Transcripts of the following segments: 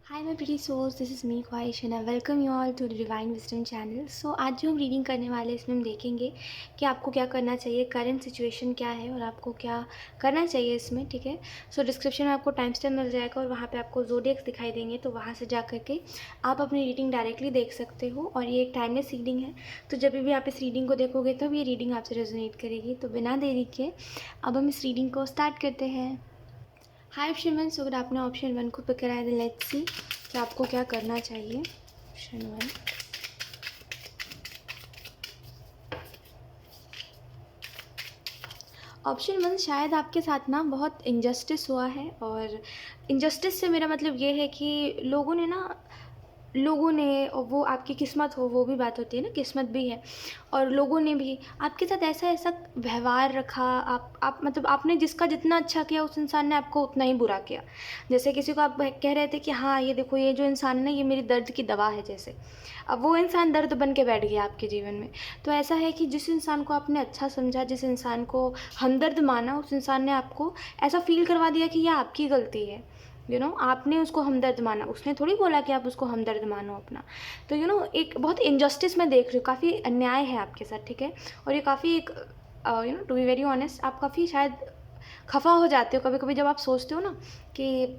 Hi my pretty souls, this is me Khwahish and I welcome you all to the divine wisdom channel. So आज जो हम reading करने वाले हैं इसमें हम देखेंगे कि आपको क्या करना चाहिए, करंट सिचुएशन क्या है और आपको क्या करना चाहिए इसमें। ठीक है, सो डिस्क्रिप्शन में आपको टाइम स्टैम्प मिल जाएगा और वहाँ पे आपको ज़ोडिएक्स दिखाई देंगे, तो वहाँ से जा करके आप अपनी रीडिंग डायरेक्टली देख सकते हो। और ये एक टाइमलेस रीडिंग है, तो जब भी आप इस रीडिंग को देखोगे तब ये रीडिंग आपसे रेजोनेट करेगी। तो बिना देरी के अब हम इस रीडिंग को स्टार्ट करते हैं। हाय ऑप्शन वन, सो अगर आपने ऑप्शन वन को पिक करा है, लेट्स सी कि आपको क्या करना चाहिए। ऑप्शन वन, ऑप्शन वन, शायद आपके साथ ना बहुत इनजस्टिस हुआ है। और इनजस्टिस से मेरा मतलब ये है कि लोगों ने, और वो आपकी किस्मत हो, वो भी बात होती है ना, किस्मत भी है। और लोगों ने भी आपके साथ ऐसा ऐसा व्यवहार रखा, आप मतलब आपने जिसका जितना अच्छा किया उस इंसान ने आपको उतना ही बुरा किया। जैसे किसी को आप कह रहे थे कि हाँ ये देखो, ये जो इंसान है ना, ये मेरी दर्द की दवा है, जैसे अब वो इंसान दर्द बन के बैठ गया आपके जीवन में। तो ऐसा है कि जिस इंसान को आपने अच्छा समझा, जिस इंसान को हमदर्द माना, उस इंसान ने आपको ऐसा फील करवा दिया कि यह आपकी गलती है। आपने उसको हमदर्द माना, उसने थोड़ी बोला कि आप उसको हमदर्द मानो अपना। तो एक बहुत इनजस्टिस मैं देख रही हूँ, काफ़ी अन्याय है आपके साथ। ठीक है, और ये काफ़ी एक टू बी वेरी ऑनेस्ट, आप काफ़ी शायद खफा हो जाते हो कभी कभी जब आप सोचते हो ना कि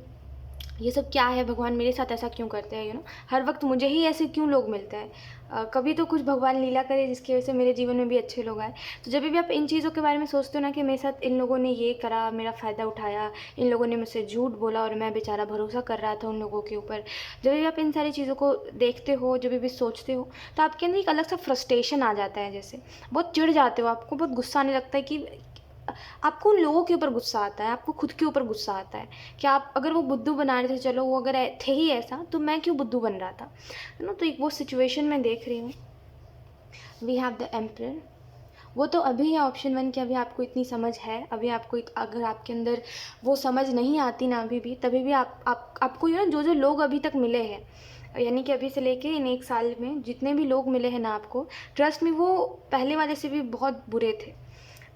ये सब क्या है, भगवान मेरे साथ ऐसा क्यों करते हैं, हर वक्त मुझे ही ऐसे क्यों लोग मिलते हैं। कभी तो कुछ भगवान लीला करे जिसकी वजह से मेरे जीवन में भी अच्छे लोग आए। तो जब भी आप इन चीज़ों के बारे में सोचते हो ना कि मेरे साथ इन लोगों ने ये करा, मेरा फ़ायदा उठाया, इन लोगों ने मुझसे झूठ बोला और मैं बेचारा भरोसा कर रहा था उन लोगों के ऊपर, जब भी आप इन सारी चीज़ों को देखते हो, जब भी सोचते हो, तो आपके अंदर एक अलग सा फ्रस्ट्रेशन आ जाता है। जैसे बहुत चिढ़ जाते हो, आपको बहुत गुस्सा आने लगता है कि आपको उन लोगों के ऊपर गुस्सा आता है, आपको खुद के ऊपर गुस्सा आता है कि आप, अगर वो बुद्धू बना रहे थे, चलो वो अगर थे ही ऐसा, तो मैं क्यों बुद्धू बन रहा था, है ना। तो एक वो सिचुएशन मैं देख रही हूँ। We have the emperor. वो तो अभी है ऑप्शन वन की, अभी आपको इतनी समझ है, अभी आपको अगर आपके अंदर वो समझ नहीं आती ना अभी भी, तभी भी आपको जो जो लोग अभी तक मिले हैं, यानी कि अभी से लेके इन एक साल में जितने भी लोग मिले हैं ना आपको, ट्रस्ट में वो पहले वाले से भी बहुत बुरे थे।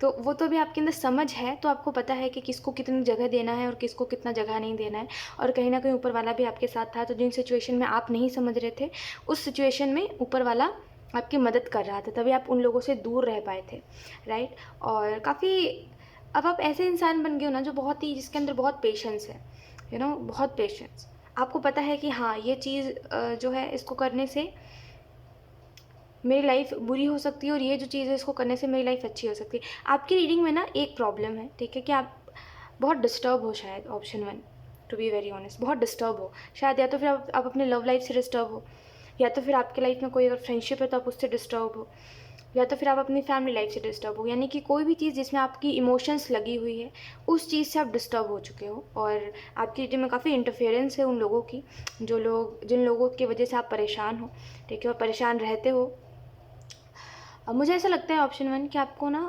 तो वो तो भी आपके अंदर समझ है, तो आपको पता है कि किसको कितनी जगह देना है और किसको कितना जगह नहीं देना है। और कहीं ना कहीं ऊपर वाला भी आपके साथ था, तो जिन सिचुएशन में आप नहीं समझ रहे थे, उस सिचुएशन में ऊपर वाला आपकी मदद कर रहा था, तभी आप उन लोगों से दूर रह पाए थे, राइट। और काफ़ी अब आप ऐसे इंसान बन गए हो ना जो बहुत ही, जिसके अंदर बहुत पेशेंस है, बहुत पेशेंस। आपको पता है कि हाँ ये चीज़ जो है, इसको करने से मेरी लाइफ बुरी हो सकती है और ये जो चीज़ है इसको करने से मेरी लाइफ अच्छी हो सकती है। आपकी रीडिंग में ना एक प्रॉब्लम है, ठीक है, कि आप बहुत डिस्टर्ब हो शायद, option one, to be very honest, बहुत डिस्टर्ब हो शायद। या तो फिर आप अपने लव लाइफ से डिस्टर्ब हो, या तो फिर आपके लाइफ में कोई अगर फ्रेंडशिप है तो आप उससे डिस्टर्ब हो, या तो फिर आप अपनी फैमिली लाइफ से डिस्टर्ब हो, यानी कि कोई भी चीज़ जिसमें आपकी इमोशंस लगी हुई है, उस चीज़ से आप डिस्टर्ब हो चुके हो। और आपकी रीडिंग में काफ़ी इंटरफेरेंस है उन लोगों की, जिन लोगों की वजह से आप परेशान हो, ठीक है, और परेशान रहते हो। अब मुझे ऐसा लगता है ऑप्शन वन कि आपको ना,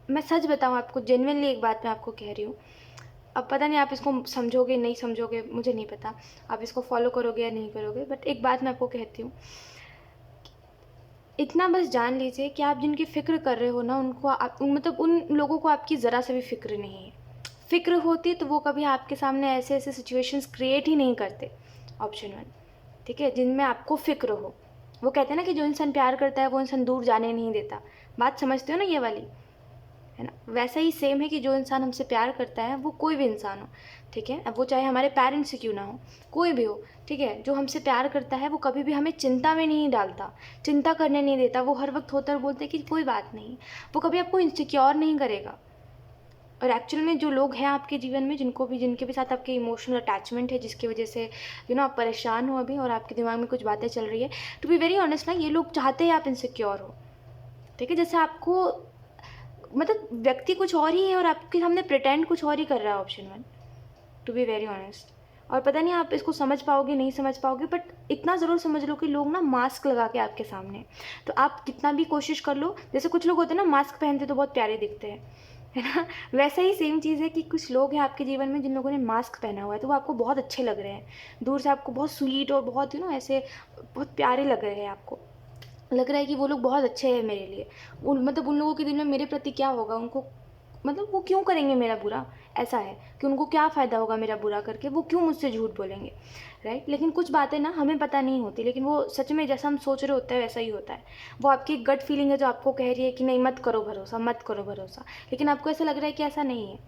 मैं सच बताऊँ आपको, जेन्युइनली एक बात मैं आपको कह रही हूँ। अब पता नहीं आप इसको समझोगे नहीं समझोगे, मुझे नहीं पता आप इसको फॉलो करोगे या नहीं करोगे, बट एक बात मैं आपको कहती हूँ, इतना बस जान लीजिए कि आप जिनकी फ़िक्र कर रहे हो ना, उनको मतलब उन लोगों को आपकी ज़रा से भी फ़िक्र नहीं है। फ़िक्र होती तो वो कभी आपके सामने ऐसे ऐसे सिचुएशंस क्रिएट ही नहीं करते, ऑप्शन वन, ठीक है, जिनमें आपको फ़िक्र हो। वो कहते हैं ना कि जो इंसान प्यार करता है वो इंसान दूर जाने नहीं देता, बात समझते हो ना ये वाली, है ना। वैसा ही सेम है कि जो इंसान हमसे प्यार करता है, वो कोई भी इंसान हो, ठीक है, अब वो चाहे हमारे पेरेंट्स से क्यों ना हो, कोई भी हो, ठीक है, जो हमसे प्यार करता है वो कभी भी हमें चिंता में नहीं डालता, चिंता करने नहीं देता। वो हर वक्त होता है बोलते हैं कि कोई बात नहीं, वो कभी आपको इनसिक्योर नहीं करेगा। और एक्चुअल में जो लोग हैं आपके जीवन में, जिनके भी साथ आपके इमोशनल अटैचमेंट है, जिसकी वजह से आप परेशान हो अभी और आपके दिमाग में कुछ बातें चल रही है, टू बी वेरी ऑनेस्ट ना, ये लोग चाहते हैं आप इनसिक्योर हो, ठीक है। जैसे आपको मतलब व्यक्ति कुछ और ही है और आपके सामने प्रिटेंड कुछ और ही कर रहा है, option one, to be very honest. और पता नहीं आप इसको समझ पाओगे नहीं समझ पाओगे, बट इतना ज़रूर समझ लो कि लोग ना मास्क लगा के आपके सामने हैं। तो आप कितना भी कोशिश कर लो, जैसे कुछ लोग होते हैं ना मास्क पहनते तो बहुत प्यारे दिखते हैं, है ना, वैसा ही सेम चीज़ है कि कुछ लोग हैं आपके जीवन में जिन लोगों ने मास्क पहना हुआ है, तो वो आपको बहुत अच्छे लग रहे हैं, दूर से आपको बहुत स्वीट और बहुत ऐसे बहुत प्यारे लग रहे हैं, आपको लग रहा है कि वो लोग बहुत अच्छे हैं मेरे लिए। उन लोगों के दिल में मेरे प्रति क्या होगा, उनको मतलब वो क्यों करेंगे मेरा बुरा, ऐसा है कि उनको क्या फ़ायदा होगा मेरा बुरा करके, वो क्यों मुझसे झूठ बोलेंगे, राइट। लेकिन कुछ बातें ना हमें पता नहीं होती, लेकिन वो सच में जैसा हम सोच रहे होते हैं वैसा ही होता है। वो आपकी गट फीलिंग है जो आपको कह रही है कि नहीं मत करो भरोसा, मत करो भरोसा, लेकिन आपको ऐसा लग रहा है कि ऐसा नहीं है,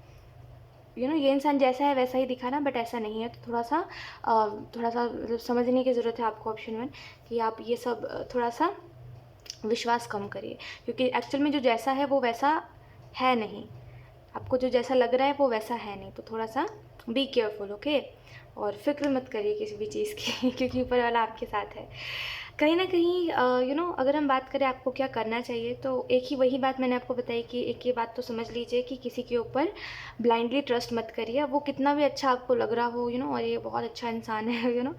ये इंसान जैसा है वैसा ही दिखा ना, बट ऐसा नहीं है। तो थोड़ा सा मतलब समझने की ज़रूरत है आपको ऑप्शन 1, कि आप ये सब थोड़ा सा विश्वास कम करिए, क्योंकि एक्चुअल में जो जैसा है वो वैसा है नहीं, आपको जो जैसा लग रहा है वो वैसा है नहीं। तो थोड़ा सा बी केयरफुल, ओके। और फिक्र मत करिए किसी भी चीज़ की क्योंकि ऊपर वाला आपके साथ है। कहीं ना कहीं अगर हम बात करें आपको क्या करना चाहिए, तो एक ही वही बात मैंने आपको बताई कि एक ये बात तो समझ लीजिए कि किसी के ऊपर ब्लाइंडली ट्रस्ट मत करिए, वो कितना भी अच्छा आपको लग रहा हो, और ये बहुत अच्छा इंसान है,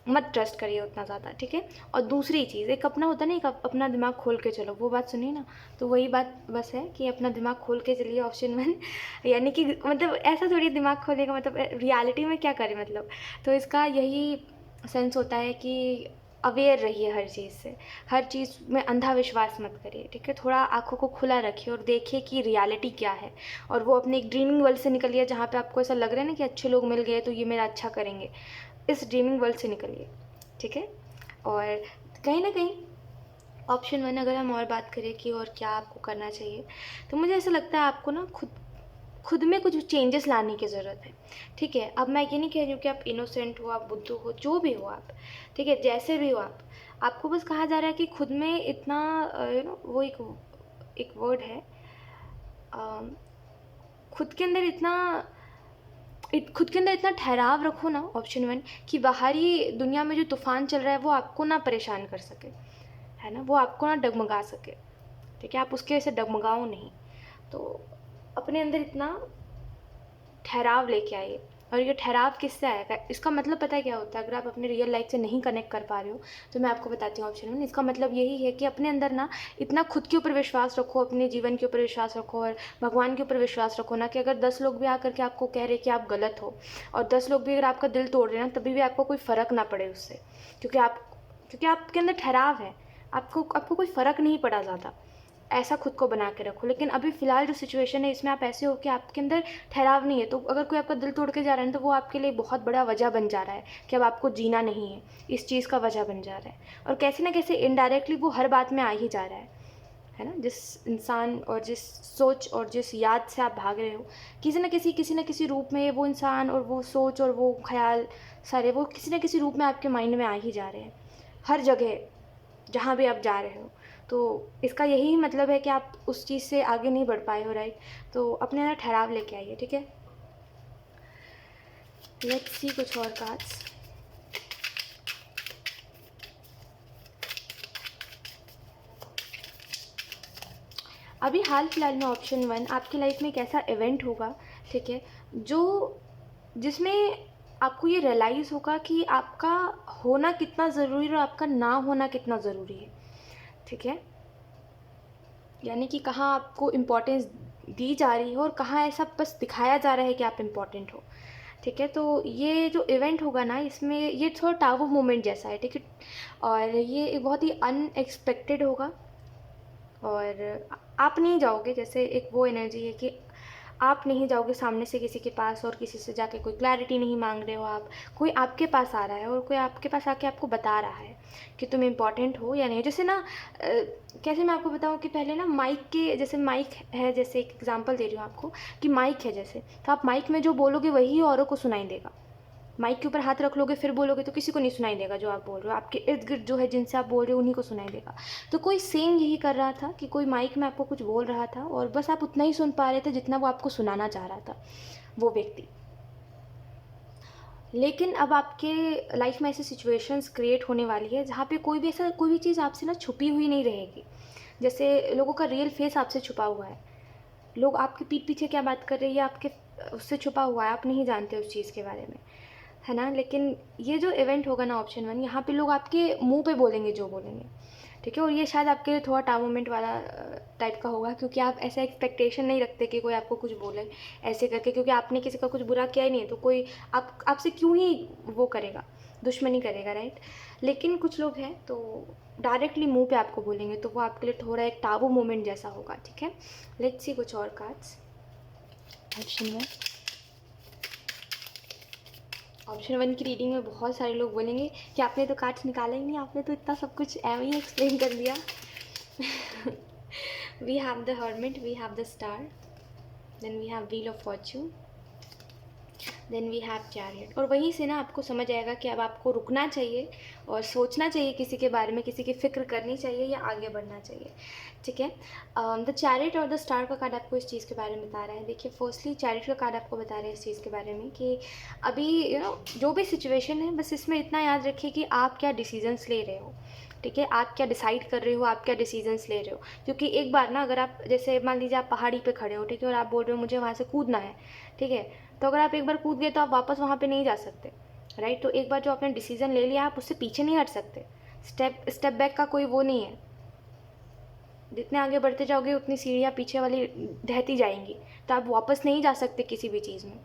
मत ट्रस्ट करिए उतना ज़्यादा, ठीक है। और दूसरी चीज़, एक अपना होता है ना, एक अपना दिमाग खोल के चलो, वो बात सुनिए ना। तो वही बात बस है कि अपना दिमाग खोल के चलिए, ऑप्शन 1 यानी कि मतलब ऐसा थोड़ी दिमाग खोलेगा, मतलब रियलिटी में क्या करें मतलब। तो इसका यही सेंस होता है कि अवेयर रहिए हर चीज़ से, हर चीज़ में अंधा विश्वास मत करिए, ठीक है। थोड़ा आँखों को खुला रखिए और देखिए कि रियलिटी क्या है, और वो अपने एक ड्रीमिंग वर्ल्ड से निकलिए जहाँ पे आपको ऐसा लग रहा है ना कि अच्छे लोग मिल गए तो ये मेरा अच्छा करेंगे। इस ड्रीमिंग वर्ल्ड से निकलिए, ठीक है। और कहीं ना कहीं ऑप्शन 1 अगर हम और बात करें कि और क्या आपको करना चाहिए, तो मुझे ऐसा लगता है आपको ना खुद में कुछ चेंजेस लाने की ज़रूरत है, ठीक है। अब मैं ये नहीं कह रही हूँ कि आप इनोसेंट हो, आप बुद्धू हो, जो भी हो आप, ठीक है, जैसे भी हो आप, आपको बस कहा जा रहा है कि खुद में इतना वो एक वर्ड है, खुद के अंदर इतना खुद के अंदर इतना ठहराव रखो ना, ऑप्शन 1, कि बाहरी दुनिया में जो तूफान चल रहा है वो आपको ना परेशान कर सके, है ना, वो आपको ना डगमगा सके, ठीक है। आप उसके वजह से डगमगाओ नहीं, तो अपने अंदर इतना ठहराव लेके आइए। और ये ठहराव किससे आएगा, इसका मतलब पता है क्या होता है, अगर आप अपने रियल लाइफ से नहीं कनेक्ट कर पा रहे हो तो मैं आपको बताती हूँ ऑप्शन 1, इसका मतलब यही है कि अपने अंदर ना इतना खुद के ऊपर विश्वास रखो, अपने जीवन के ऊपर विश्वास रखो, और भगवान के ऊपर विश्वास रखो ना, कि अगर 10 लोग भी आकर के आपको कह रहे कि आप गलत हो, और 10 लोग भी अगर आपका दिल तोड़ रहे हैं ना, तभी भी आपको कोई फ़र्क ना पड़े उससे, क्योंकि आपके अंदर ठहराव है, आपको कोई फ़र्क नहीं पड़ा ज़्यादा, ऐसा खुद को बना के रखो। लेकिन अभी फ़िलहाल जो सिचुएशन है इसमें आप ऐसे हो कि आपके अंदर ठहराव नहीं है, तो अगर कोई आपका दिल तोड़ के जा रहा है तो वो आपके लिए बहुत बड़ा वजह बन जा रहा है कि अब आपको जीना नहीं है, इस चीज़ का वजह बन जा रहा है। और कैसे ना कैसे इनडायरेक्टली वो हर बात में आ ही जा रहा है ना। जिस इंसान और जिस सोच और जिस याद से आप भाग रहे हो, किसी न किसी रूप में वो इंसान और वो सोच और वो ख्याल सारे, वो किसी न किसी रूप में आपके माइंड में आ ही जा रहे हैं, हर जगह जहाँ भी आप जा रहे हो। तो इसका यही मतलब है कि आप उस चीज़ से आगे नहीं बढ़ पाए हो, राइट। तो अपने अंदर ठहराव लेके आइए, ठीक है। लेट्स सी कुछ और कार्ड्स। अभी हाल फिलहाल में ऑप्शन 1 आपकी लाइफ में एक ऐसा इवेंट होगा, ठीक है, जिसमें आपको ये रियलाइज़ होगा कि आपका होना कितना ज़रूरी है और आपका ना होना कितना ज़रूरी है, ठीक है। यानी कि कहाँ आपको इम्पोर्टेंस दी जा रही है और कहाँ ऐसा बस दिखाया जा रहा है कि आप इम्पोर्टेंट हो, ठीक है। तो ये जो इवेंट होगा ना, इसमें ये थोड़ा टावर मोमेंट जैसा है, ठीक है, और ये एक बहुत ही अनएक्सपेक्टेड होगा, और आप नहीं जाओगे, जैसे एक वो एनर्जी है कि आप नहीं जाओगे सामने से किसी के पास और किसी से जाके कोई क्लैरिटी नहीं मांग रहे हो आप, कोई आपके पास आ रहा है और कोई आपके पास आके आपको बता रहा है कि तुम इम्पॉर्टेंट हो या नहीं। जैसे ना कैसे मैं आपको बताऊँ कि पहले ना माइक के, जैसे माइक है, जैसे एक एग्जांपल दे रही हूँ आपको कि माइक है जैसे, तो आप माइक में जो बोलोगे वही औरों को सुनाई देगा। माइक के ऊपर हाथ रख लोगे फिर बोलोगे तो किसी को नहीं सुनाई देगा जो आप बोल रहे हो, आपके इर्द गिर्द जो है जिनसे आप बोल रहे हो उन्हीं को सुनाई देगा। तो कोई सेम यही कर रहा था कि कोई माइक में आपको कुछ बोल रहा था और बस आप उतना ही सुन पा रहे थे जितना वो आपको सुनाना चाह रहा था वो व्यक्ति। लेकिन अब आपके लाइफ में ऐसी सिचुएशंस क्रिएट होने वाली है जहाँ पे कोई भी चीज़ आपसे ना छुपी हुई नहीं रहेगी। जैसे लोगों का रियल फेस आपसे छुपा हुआ है, लोग आपके पीठ पीछे क्या बात कर रहे हैं ये आपके उससे छुपा हुआ है, आप नहीं जानते उस चीज़ के बारे में, है ना। लेकिन ये जो इवेंट होगा ना ऑप्शन 1, यहाँ पे लोग आपके मुंह पे बोलेंगे जो बोलेंगे, ठीक है। और ये शायद आपके लिए थोड़ा टाइम मोमेंट वाला टाइप का होगा, क्योंकि आप ऐसा एक्सपेक्टेशन नहीं रखते कि कोई आपको कुछ बोले ऐसे करके, क्योंकि आपने किसी का कुछ बुरा किया ही नहीं है, तो कोई आपसे क्यों ही वो करेगा, दुश्मनी करेगा, राइट। लेकिन कुछ लोग हैं तो डायरेक्टली मुंह पे आपको बोलेंगे, तो वो आपके लिए थोड़ा एक टाबू मोमेंट जैसा होगा, ठीक है। लेट्स सी कुछ और कार्ड्स। ऑप्शन वन की रीडिंग में बहुत सारे लोग बोलेंगे कि आपने तो कार्ड्स निकाला ही नहीं, आपने तो इतना सब कुछ एवं ही एक्सप्लेन कर दिया। We have the hermit, we have the star, then we have wheel of fortune, then we have chariot. और वहीं से ना आपको समझ आएगा कि अब आपको रुकना चाहिए और सोचना चाहिए किसी के बारे में, किसी की फ़िक्र करनी चाहिए या आगे बढ़ना चाहिए। ठीक है, द चैरियट और द स्टार का कार्ड आपको इस चीज़ के बारे में बता रहा है। देखिए, फर्स्टली चैरियट का कार्ड आपको बता रहा है इस चीज़ के बारे में कि अभी जो भी सिचुएशन है, बस इसमें इतना याद रखिए कि आप क्या डिसीजंस ले रहे हो। ठीक है, आप क्या डिसाइड कर रहे हो, आप क्या डिसीजंस ले रहे हो। क्योंकि एक बार ना, अगर आप जैसे मान लीजिए आप पहाड़ी पे खड़े हो, ठीक है, और आप बोल रहे हो मुझे वहाँ से कूदना है, ठीक है, तो अगर आप एक बार कूद गए तो आप वापस वहाँ पे नहीं जा सकते, राइट। तो एक बार जो आपने डिसीजन ले लिया, आप उससे पीछे नहीं हट सकते। स्टेप बैक का कोई वो नहीं है। जितने आगे बढ़ते जाओगे उतनी सीढ़ियाँ पीछे वाली ढहती जाएंगी, तो आप वापस नहीं जा सकते किसी भी चीज़ में।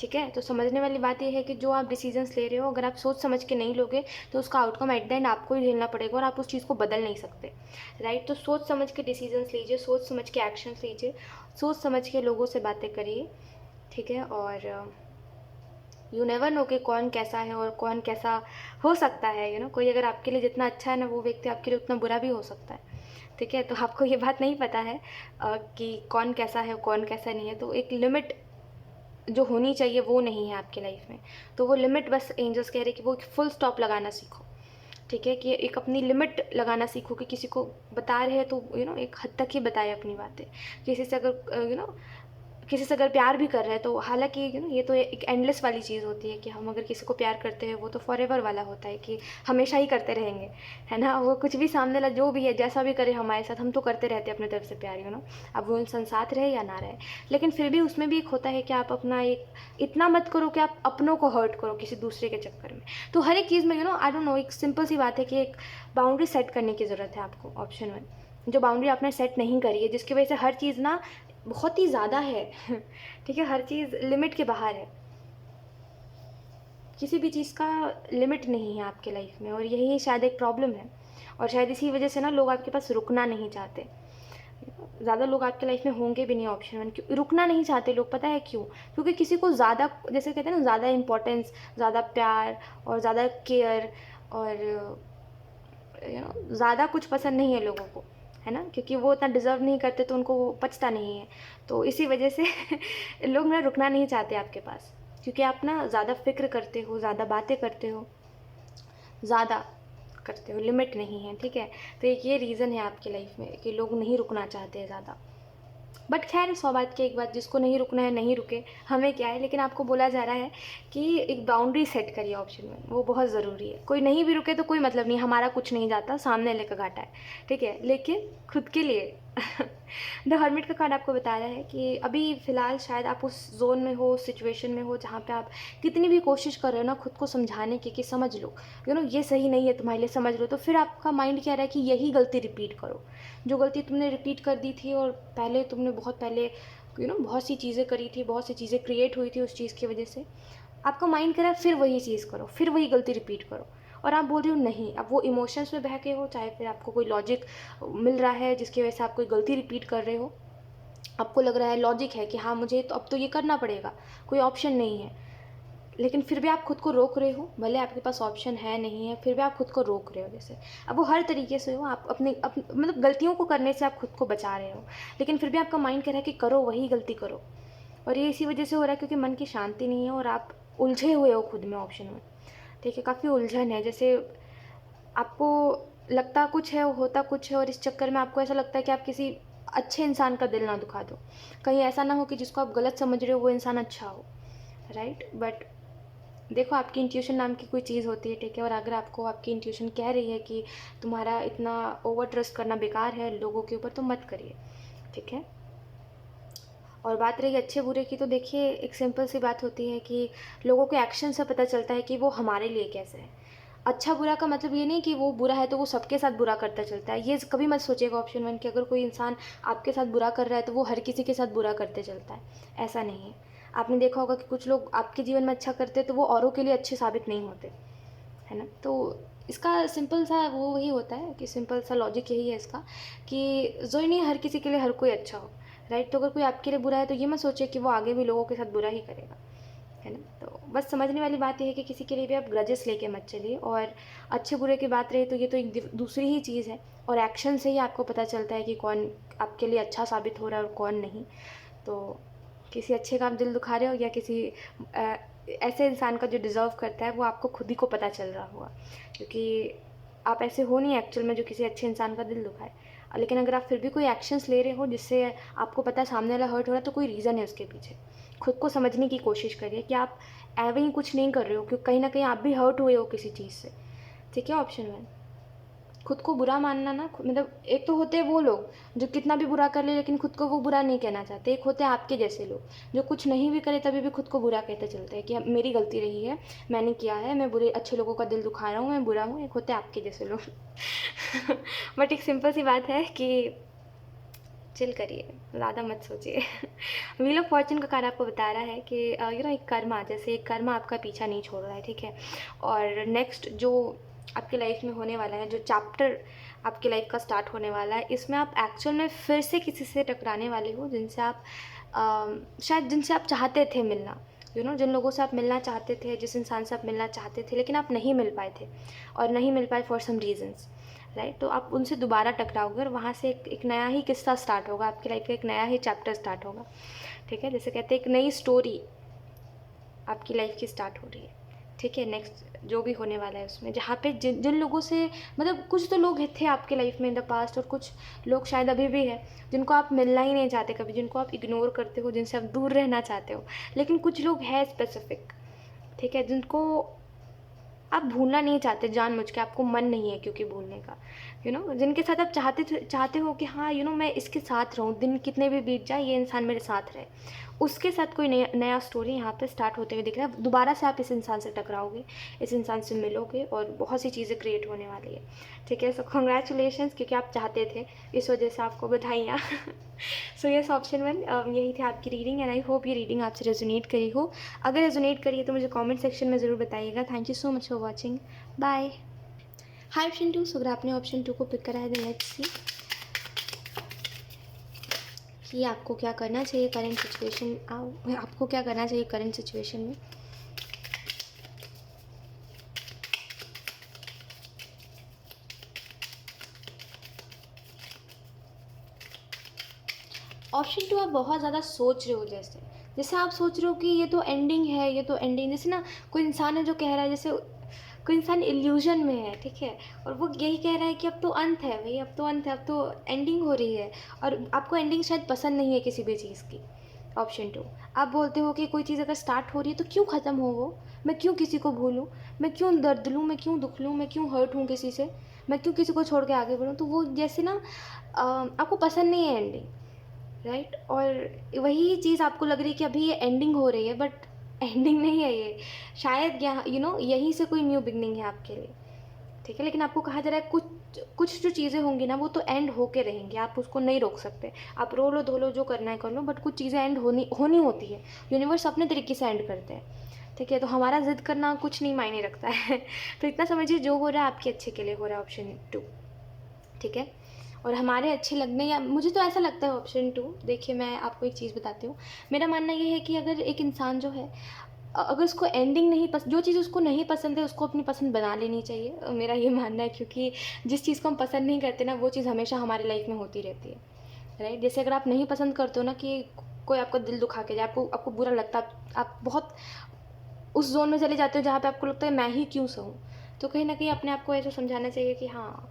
ठीक है, तो समझने वाली बात यह है कि जो आप डिसीजंस ले रहे हो, अगर आप सोच समझ के नहीं लोगे तो उसका आउटकम एट द एंड आपको ही झेलना पड़ेगा और आप उस चीज़ को बदल नहीं सकते, राइट। तो सोच समझ के डिसीजंस लीजिए, सोच समझ के एक्शंस लीजिए, सोच समझ के लोगों से बातें करिए। ठीक है, और यू नेवर नो कि कौन कैसा है और कौन कैसा हो सकता है। कोई अगर आपके लिए जितना अच्छा है ना, वो व्यक्ति आपके लिए उतना बुरा भी हो सकता है। ठीक है, तो आपको ये बात नहीं पता है कि कौन कैसा है कौन कैसा नहीं है। तो एक लिमिट जो होनी चाहिए वो नहीं है आपके लाइफ में। तो वो लिमिट बस एंजल्स कह रहे कि वो एक फुल स्टॉप लगाना सीखो। ठीक है, कि एक अपनी लिमिट लगाना सीखो कि किसी को बता रहे हैं तो एक हद तक ही बताए अपनी बातें। किसी से अगर किसी से अगर प्यार भी कर रहे हैं तो हालांकि ये तो एक एंडलेस वाली चीज़ होती है कि हम अगर किसी को प्यार करते हैं वो तो फॉरएवर वाला होता है कि हमेशा ही करते रहेंगे, है ना। वो कुछ भी सामने वाला जो भी है जैसा भी करे हमारे साथ, हम तो करते रहते हैं अपनी तरफ से प्यार। अब वो इंसान साथ रहे या ना रहे, लेकिन फिर भी उसमें भी एक होता है कि आप अपना एक इतना मत करो कि आप अपनों को हर्ट करो किसी दूसरे के चक्कर में। तो हर एक चीज़ में आई डोंट नो, एक सिंपल सी बात है कि एक बाउंड्री सेट करने की ज़रूरत है आपको। ऑप्शन वन, जो बाउंड्री आपने सेट नहीं करी है, जिसकी वजह से हर चीज़ ना बहुत ही ज़्यादा है। ठीक है, हर चीज़ लिमिट के बाहर है। किसी भी चीज़ का लिमिट नहीं है आपके लाइफ में, और यही शायद एक प्रॉब्लम है। और शायद इसी वजह से ना लोग आपके पास रुकना नहीं चाहते। ज़्यादा लोग आपके लाइफ में होंगे भी नहीं ऑप्शन वन, क्यों रुकना नहीं चाहते लोग, पता है क्यों? क्योंकि किसी को ज़्यादा, जैसे कहते हैं ना, ज़्यादा इंपॉर्टेंस, ज़्यादा प्यार और ज़्यादा केयर और ज़्यादा कुछ पसंद नहीं है लोगों को, है ना, क्योंकि वो उतना डिज़र्व नहीं करते तो उनको वो पचता नहीं है। तो इसी वजह से लोग ना रुकना नहीं चाहते आपके पास, क्योंकि आप ना ज़्यादा फिक्र करते हो, ज़्यादा बातें करते हो, ज़्यादा करते हो, लिमिट नहीं है। ठीक है, तो एक ये रीज़न है आपकी लाइफ में कि लोग नहीं रुकना चाहते हैं ज़्यादा। बट खैर, 100 बात की एक बात, जिसको नहीं रुकना है नहीं रुके, हमें क्या है। लेकिन आपको बोला जा रहा है कि एक बाउंड्री सेट करिए ऑप्शन में, वो बहुत ज़रूरी है। कोई नहीं भी रुके तो कोई मतलब नहीं, हमारा कुछ नहीं जाता, सामने वाले का घाटा है। ठीक है, लेकिन खुद के लिए द हर्मिट का कार्ड आपको बता रहा है कि अभी फ़िलहाल शायद आप उस जोन में हो, उस सिचुएशन में हो जहाँ पे आप कितनी भी कोशिश कर रहे हो ना खुद को समझाने की कि समझ लो, ये सही नहीं है तुम्हारे लिए, समझ लो, तो फिर आपका माइंड कह रहा है कि यही गलती रिपीट करो जो गलती तुमने रिपीट कर दी थी, और पहले तुमने बहुत पहले बहुत सी चीज़ें करी थी, बहुत सी चीज़ें क्रिएट हुई थी उस चीज़ की वजह से। आपका माइंड कह रहा है फिर वही चीज़ करो, फिर वही गलती रिपीट करो, और आप बोल रहे हो नहीं। अब वो इमोशंस में बह के हो, चाहे फिर आपको कोई लॉजिक मिल रहा है जिसकी वजह से आप कोई गलती रिपीट कर रहे हो, आपको लग रहा है लॉजिक है कि हाँ मुझे तो अब तो ये करना पड़ेगा, कोई ऑप्शन नहीं है, लेकिन फिर भी आप खुद को रोक रहे हो। भले आपके पास ऑप्शन है नहीं है, फिर भी आप खुद को रोक रहे हो। जैसे अब वो हर तरीके से हो, आप मतलब गलतियों को करने से आप खुद को बचा रहे हो, लेकिन फिर भी आपका माइंड कह रहा है कि करो, वही गलती करो। और ये इसी वजह से हो रहा है क्योंकि मन की शांति नहीं है और आप उलझे हुए हो खुद में ऑप्शन में। ठीक है, काफ़ी उलझन है। जैसे आपको लगता कुछ है, होता कुछ है, और इस चक्कर में आपको ऐसा लगता है कि आप किसी अच्छे इंसान का दिल ना दुखा दो। कहीं ऐसा ना हो कि जिसको आप गलत समझ रहे हो वो इंसान अच्छा हो, राइट। बट देखो, आपकी इंट्यूशन नाम की कोई चीज़ होती है, ठीक है, और अगर आपको आपकी इंट्यूशन कह रही है कि तुम्हारा इतना ओवर ट्रस्ट करना बेकार है लोगों के ऊपर, तो मत करिए। ठीक है, और बात रही अच्छे बुरे की, तो देखिए एक सिंपल सी बात होती है कि लोगों के एक्शन से पता चलता है कि वो हमारे लिए कैसे है। अच्छा बुरा का मतलब ये नहीं कि वो बुरा है तो वो सबके साथ बुरा करता चलता है। ये कभी मत सोचिएगा ऑप्शन वन कि अगर कोई इंसान आपके साथ बुरा कर रहा है तो वो हर किसी के साथ बुरा करते चलता है, ऐसा नहीं है। आपने देखा होगा कि कुछ लोग आपके जीवन में अच्छा करते हैं तो वो औरों के लिए अच्छे साबित नहीं होते, है ना। तो इसका सिंपल सा वो वही होता है कि सिंपल सा लॉजिक यही है इसका कि जो ही नहीं हर किसी के लिए हर कोई अच्छा हो, राइट। तो अगर कोई आपके लिए बुरा है तो ये मत सोचिए कि वो आगे भी लोगों के साथ बुरा ही करेगा, है ना। तो बस समझने वाली बात ये है कि किसी के लिए भी आप ग्रजेस लेके मत चलिए। और अच्छे बुरे की बात रही तो ये तो एक दूसरी ही चीज़ है, और एक्शन से ही आपको पता चलता है कि कौन आपके लिए अच्छा साबित हो रहा है और कौन नहीं। तो किसी अच्छे का आप दिल दुखा रहे हो या किसी ऐसे इंसान का जो डिज़र्व करता है, वो आपको खुद ही को पता चल रहा होगा, क्योंकि आप ऐसे हो नहीं एक्चुअल में जो किसी अच्छे इंसान का दिल दुखाए। लेकिन अगर आप फिर भी कोई एक्शंस ले रहे हो जिससे आपको पता है सामने वाला हर्ट हो रहा है, तो कोई रीज़न है उसके पीछे। खुद को समझने की कोशिश करिए कि आप एवं ही कुछ नहीं कर रहे हो, क्योंकि कहीं ना कहीं आप भी हर्ट हुए हो किसी चीज़ से। ठीक है। ऑप्शन 1, खुद को बुरा मानना ना, मतलब एक तो होते हैं वो लोग जो कितना भी बुरा कर ले लेकिन खुद को वो बुरा नहीं कहना चाहते। एक होते हैं आपके जैसे लोग जो कुछ नहीं भी करे तभी भी खुद को बुरा कहते चलते हैं कि मेरी गलती रही है, मैंने किया है, मैं बुरे अच्छे लोगों का दिल दुखा रहा हूँ, मैं बुरा हूँ। एक होते हैं आपके जैसे लोग बट एक सिंपल सी बात है कि चिल करिए, ज़्यादा मत सोचिए। व्हील ऑफ फॉर्चून का कार्ड आपको बता रहा है कि एक कर्मा, जैसे एक कर्मा आपका पीछा नहीं छोड़ रहा है, ठीक है। और नेक्स्ट जो आपकी लाइफ में होने वाला है, जो चैप्टर आपकी लाइफ का स्टार्ट होने वाला है, इसमें आप एक्चुअल में फिर से किसी से टकराने वाले हो जिनसे आप शायद जिनसे आप चाहते थे मिलना, जिन लोगों से आप मिलना चाहते थे, जिस इंसान से आप मिलना चाहते थे, लेकिन आप नहीं मिल पाए थे और नहीं मिल पाए फॉर सम रीजंस, राइट। तो आप उनसे दोबारा टकराओगे और वहाँ से एक नया ही किस्सा स्टार्ट होगा, आपकी लाइफ का एक नया ही चैप्टर स्टार्ट होगा, ठीक है। जैसे कहते हैं एक नई स्टोरी आपकी लाइफ की स्टार्ट हो रही है, ठीक है। नेक्स्ट जो भी होने वाला है उसमें, जहाँ पे जिन लोगों से, मतलब कुछ तो लोग थे आपके लाइफ में इन द पास्ट, और कुछ लोग शायद अभी भी हैं जिनको आप मिलना ही नहीं चाहते कभी, जिनको आप इग्नोर करते हो, जिनसे आप दूर रहना चाहते हो। लेकिन कुछ लोग हैं स्पेसिफिक, ठीक है, जिनको आप भूलना नहीं चाहते जानबूझ के, आपको मन नहीं है क्योंकि भूलने का, जिनके साथ आप चाहते हो कि हाँ मैं इसके साथ रहूँ, दिन कितने भी बीत जाए ये इंसान मेरे साथ रहे, उसके साथ कोई नया स्टोरी यहाँ पे स्टार्ट होते हुए दिख रहा है। दोबारा से आप इस इंसान से टकराओगे, इस इंसान से मिलोगे और बहुत सी चीज़ें क्रिएट होने वाली है, ठीक है। सो कंग्रेचुलेशंस, क्योंकि आप चाहते थे, इस वजह से आपको बधाइयाँ। सो यस, ऑप्शन 1 यही थी आपकी रीडिंग, एंड आई होप ये रीडिंग आपसे रेजोनेट करी हो। अगर रेजोनेट करी है तो मुझे कमेंट सेक्शन में ज़रूर बताइएगा। Thank you so much for watching, bye. Hi option 2, so अगर आपने ऑप्शन 2 को पिक करा है, देन लेट्स सी कि आपको क्या करना चाहिए करंट सिचुएशन, आपको क्या करना चाहिए करंट सिचुएशन में। ऑप्शन 2, आप बहुत ज़्यादा सोच रहे हो, जैसे जैसे आप सोच रहे हो कि ये तो एंडिंग है, ये तो एंडिंग, जैसे ना कोई इंसान है जो कह रहा है, जैसे कोई इंसान इल्यूजन में है, ठीक है, और वो यही कह रहा है कि अब तो अंत है भाई, अब तो अंत है, अब तो एंडिंग हो रही है, और आपको एंडिंग शायद पसंद नहीं है किसी भी चीज़ की। ऑप्शन 2, आप बोलते हो कि कोई चीज़ अगर स्टार्ट हो रही है तो क्यों ख़त्म हो वो, मैं क्यों किसी को भूलूँ, मैं क्यों दर्द लूँ, मैं क्यों दुख लूँ, मैं क्यों हर्ट हूँ किसी से, मैं क्यों किसी को छोड़ के आगे बढ़ूँ। तो वो जैसे ना आपको पसंद नहीं है एंडिंग, राइट। और वही चीज़ आपको लग रही है कि अभी ये एंडिंग हो रही है, बट एंडिंग नहीं है ये, शायद यहाँ यहीं से कोई न्यू बिगनिंग है आपके लिए, ठीक है। लेकिन आपको कहा जा रहा है कुछ कुछ जो चीज़ें होंगी ना वो तो एंड होके रहेंगी, आप उसको नहीं रोक सकते। आप रो लो धो लो जो करना है कर लो, बट कुछ चीज़ें एंड होनी होनी होती है, यूनिवर्स अपने तरीके से एंड करते हैं, ठीक है। तो हमारा जिद करना कुछ नहीं मायने रखता है। तो इतना समझिए जो हो रहा है आपके अच्छे के लिए हो रहा है, ऑप्शन 2, ठीक है। और हमारे अच्छे लगने, या मुझे तो ऐसा लगता है ऑप्शन 2, देखिए मैं आपको एक चीज़ बताती हूँ। मेरा मानना ये है कि अगर एक इंसान जो है, अगर उसको एंडिंग नहीं जो चीज़ उसको नहीं पसंद है उसको अपनी पसंद बना लेनी चाहिए, मेरा ये मानना है। क्योंकि जिस चीज़ को हम पसंद नहीं करते ना, वो चीज़ हमेशा हमारी लाइफ में होती रहती है, राइट। जैसे अगर आप नहीं पसंद करते हो ना कि कोई आपका दिल दुखा के जाए, आपको आपको बुरा लगता है, आप बहुत उस जोन में चले जाते हो जहाँ पे आपको लगता है मैं ही क्यों सहूँ, तो कहीं ना कहीं अपने आप को ऐसा समझाना चाहिए कि हाँ,